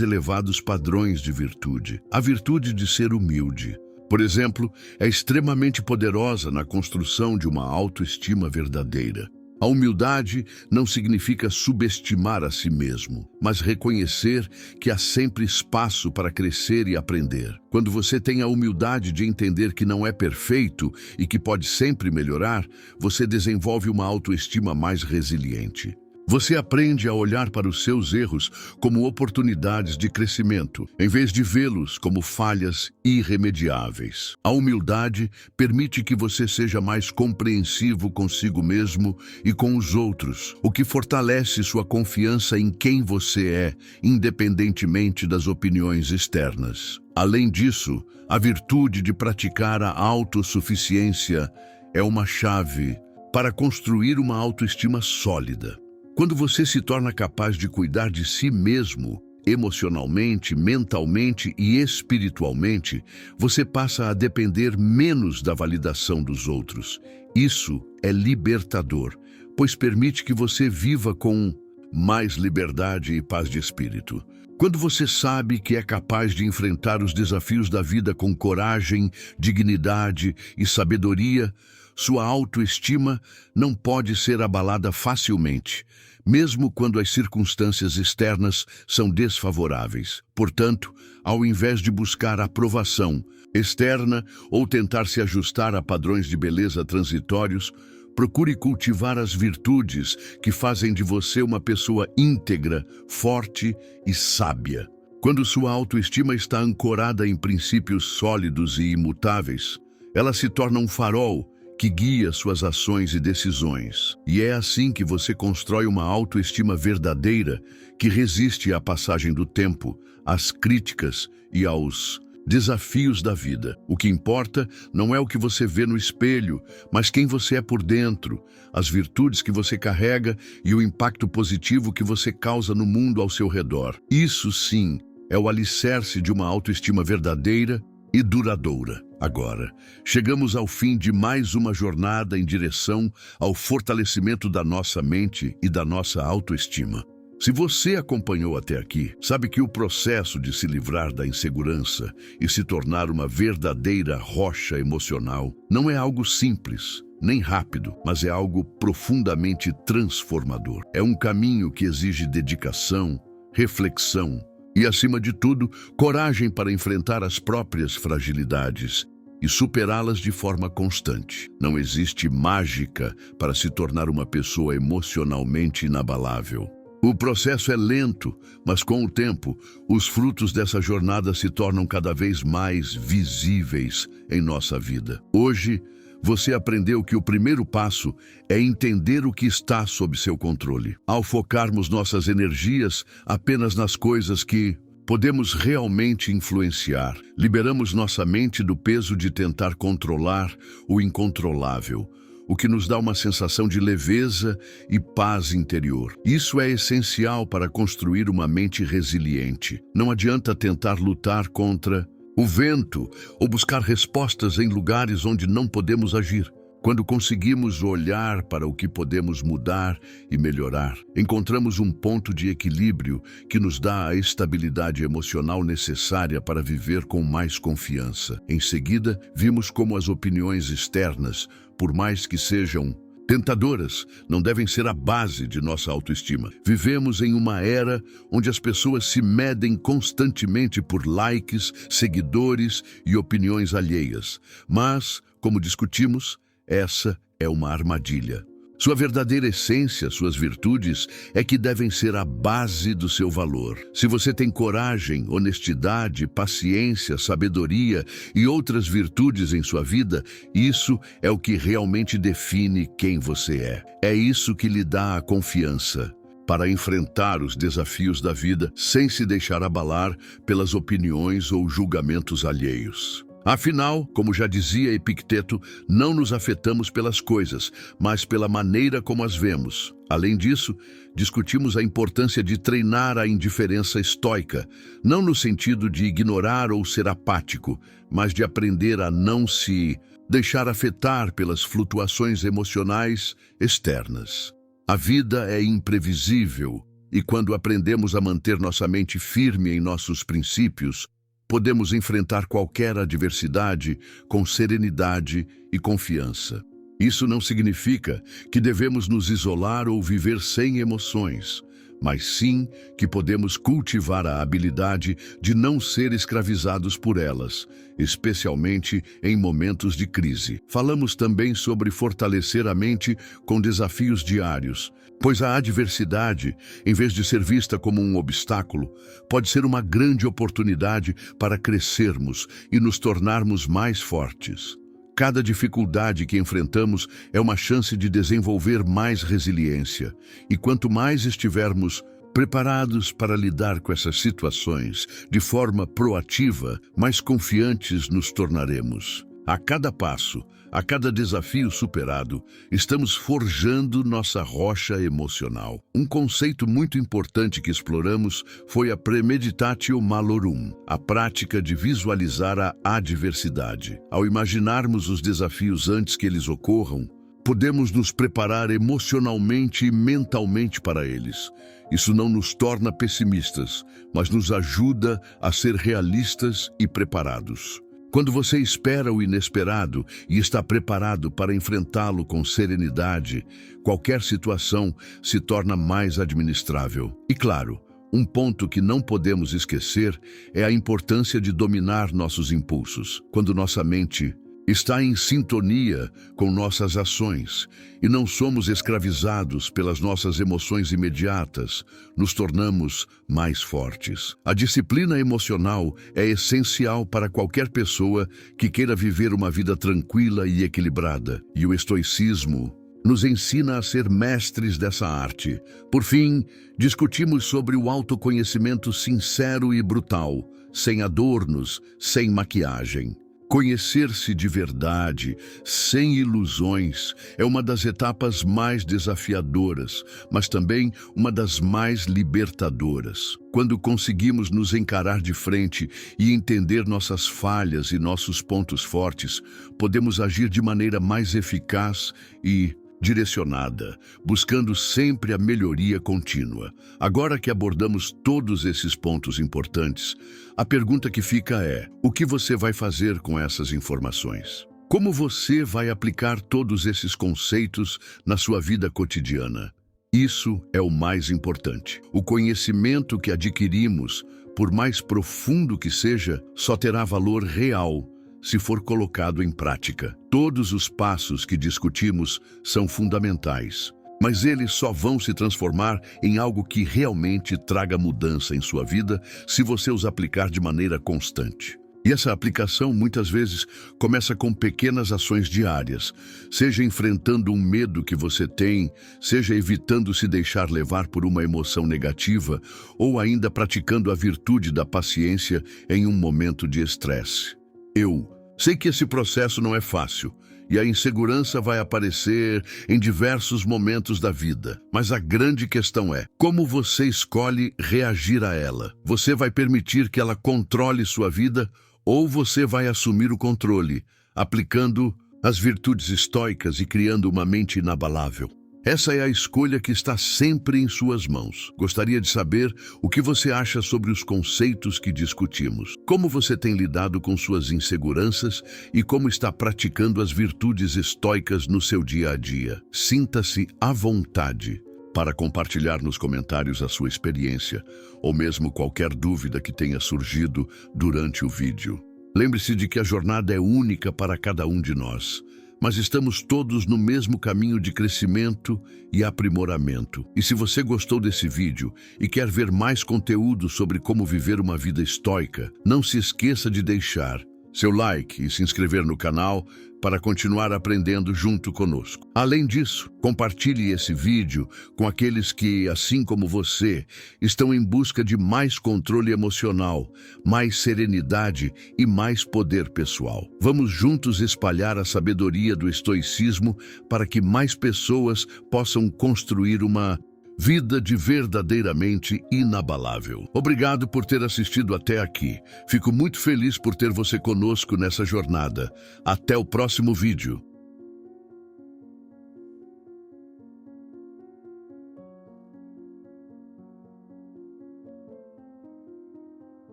elevados padrões de virtude. A virtude de ser humilde, por exemplo, é extremamente poderosa na construção de uma autoestima verdadeira. A humildade não significa subestimar a si mesmo, mas reconhecer que há sempre espaço para crescer e aprender. Quando você tem a humildade de entender que não é perfeito e que pode sempre melhorar, você desenvolve uma autoestima mais resiliente. Você aprende a olhar para os seus erros como oportunidades de crescimento, em vez de vê-los como falhas irremediáveis. A humildade permite que você seja mais compreensivo consigo mesmo e com os outros, o que fortalece sua confiança em quem você é, independentemente das opiniões externas. Além disso, a virtude de praticar a autossuficiência é uma chave para construir uma autoestima sólida. Quando você se torna capaz de cuidar de si mesmo emocionalmente, mentalmente e espiritualmente, você passa a depender menos da validação dos outros. Isso é libertador, pois permite que você viva com mais liberdade e paz de espírito. Quando você sabe que é capaz de enfrentar os desafios da vida com coragem, dignidade e sabedoria, sua autoestima não pode ser abalada facilmente, mesmo quando as circunstâncias externas são desfavoráveis. Portanto, ao invés de buscar aprovação externa ou tentar se ajustar a padrões de beleza transitórios, procure cultivar as virtudes que fazem de você uma pessoa íntegra, forte e sábia. Quando sua autoestima está ancorada em princípios sólidos e imutáveis, ela se torna um farol que guia suas ações e decisões. E é assim que você constrói uma autoestima verdadeira que resiste à passagem do tempo, às críticas e aos desafios da vida. O que importa não é o que você vê no espelho, mas quem você é por dentro, as virtudes que você carrega e o impacto positivo que você causa no mundo ao seu redor. Isso sim é o alicerce de uma autoestima verdadeira e duradoura. Agora, chegamos ao fim de mais uma jornada em direção ao fortalecimento da nossa mente e da nossa autoestima. Se você acompanhou até aqui, sabe que o processo de se livrar da insegurança e se tornar uma verdadeira rocha emocional não é algo simples, nem rápido, mas é algo profundamente transformador. É um caminho que exige dedicação, reflexão e, acima de tudo, coragem para enfrentar as próprias fragilidades e superá-las de forma constante. Não existe mágica para se tornar uma pessoa emocionalmente inabalável. O processo é lento, mas com o tempo, os frutos dessa jornada se tornam cada vez mais visíveis em nossa vida. Hoje, você aprendeu que o primeiro passo é entender o que está sob seu controle. Ao focarmos nossas energias apenas nas coisas que podemos realmente influenciar, liberamos nossa mente do peso de tentar controlar o incontrolável, o que nos dá uma sensação de leveza e paz interior. Isso é essencial para construir uma mente resiliente. Não adianta tentar lutar contra o vento ou buscar respostas em lugares onde não podemos agir. Quando conseguimos olhar para o que podemos mudar e melhorar, encontramos um ponto de equilíbrio que nos dá a estabilidade emocional necessária para viver com mais confiança. Em seguida, vimos como as opiniões externas, por mais que sejam tentadoras, não devem ser a base de nossa autoestima. Vivemos em uma era onde as pessoas se medem constantemente por likes, seguidores e opiniões alheias. Mas, como discutimos, essa é uma armadilha. Sua verdadeira essência, suas virtudes, é que devem ser a base do seu valor. Se você tem coragem, honestidade, paciência, sabedoria e outras virtudes em sua vida, isso é o que realmente define quem você é. É isso que lhe dá a confiança para enfrentar os desafios da vida sem se deixar abalar pelas opiniões ou julgamentos alheios. Afinal, como já dizia Epicteto, não nos afetamos pelas coisas, mas pela maneira como as vemos. Além disso, discutimos a importância de treinar a indiferença estoica, não no sentido de ignorar ou ser apático, mas de aprender a não se deixar afetar pelas flutuações emocionais externas. A vida é imprevisível e quando aprendemos a manter nossa mente firme em nossos princípios, podemos enfrentar qualquer adversidade com serenidade e confiança. Isso não significa que devemos nos isolar ou viver sem emoções, mas sim que podemos cultivar a habilidade de não ser escravizados por elas, especialmente em momentos de crise. Falamos também sobre fortalecer a mente com desafios diários, pois a adversidade, em vez de ser vista como um obstáculo, pode ser uma grande oportunidade para crescermos e nos tornarmos mais fortes. Cada dificuldade que enfrentamos é uma chance de desenvolver mais resiliência, e quanto mais estivermos preparados para lidar com essas situações de forma proativa, mais confiantes nos tornaremos. A cada passo, a cada desafio superado, estamos forjando nossa rocha emocional. Um conceito muito importante que exploramos foi a premeditatio malorum, a prática de visualizar a adversidade. Ao imaginarmos os desafios antes que eles ocorram, podemos nos preparar emocionalmente e mentalmente para eles. Isso não nos torna pessimistas, mas nos ajuda a ser realistas e preparados. Quando você espera o inesperado e está preparado para enfrentá-lo com serenidade, qualquer situação se torna mais administrável. E claro, um ponto que não podemos esquecer é a importância de dominar nossos impulsos. Quando nossa mente está em sintonia com nossas ações e não somos escravizados pelas nossas emoções imediatas, nos tornamos mais fortes. A disciplina emocional é essencial para qualquer pessoa que queira viver uma vida tranquila e equilibrada, e o estoicismo nos ensina a ser mestres dessa arte. Por fim, discutimos sobre o autoconhecimento sincero e brutal, sem adornos, sem maquiagem. Conhecer-se de verdade, sem ilusões, é uma das etapas mais desafiadoras, mas também uma das mais libertadoras. Quando conseguimos nos encarar de frente e entender nossas falhas e nossos pontos fortes, podemos agir de maneira mais eficaz e direcionada, buscando sempre a melhoria contínua. Agora que abordamos todos esses pontos importantes, a pergunta que fica é: o que você vai fazer com essas informações? Como você vai aplicar todos esses conceitos na sua vida cotidiana? Isso é o mais importante. O conhecimento que adquirimos, por mais profundo que seja, só terá valor real se for colocado em prática. Todos os passos que discutimos são fundamentais, mas eles só vão se transformar em algo que realmente traga mudança em sua vida se você os aplicar de maneira constante. E essa aplicação muitas vezes começa com pequenas ações diárias, seja enfrentando um medo que você tem, seja evitando se deixar levar por uma emoção negativa, ou ainda praticando a virtude da paciência em um momento de estresse. Eu sei que esse processo não é fácil e a insegurança vai aparecer em diversos momentos da vida. Mas a grande questão é como você escolhe reagir a ela. Você vai permitir que ela controle sua vida ou você vai assumir o controle, aplicando as virtudes estoicas e criando uma mente inabalável? Essa é a escolha que está sempre em suas mãos. Gostaria de saber o que você acha sobre os conceitos que discutimos. Como você tem lidado com suas inseguranças e como está praticando as virtudes estoicas no seu dia a dia? Sinta-se à vontade para compartilhar nos comentários a sua experiência, ou mesmo qualquer dúvida que tenha surgido durante o vídeo. Lembre-se de que a jornada é única para cada um de nós, mas estamos todos no mesmo caminho de crescimento e aprimoramento. E se você gostou desse vídeo e quer ver mais conteúdo sobre como viver uma vida estoica, não se esqueça de deixar seu like e se inscrever no canal para continuar aprendendo junto conosco. Além disso, compartilhe esse vídeo com aqueles que, assim como você, estão em busca de mais controle emocional, mais serenidade e mais poder pessoal. Vamos juntos espalhar a sabedoria do estoicismo para que mais pessoas possam construir uma vida de verdadeiramente inabalável. Obrigado por ter assistido até aqui. Fico muito feliz por ter você conosco nessa jornada. Até o próximo vídeo.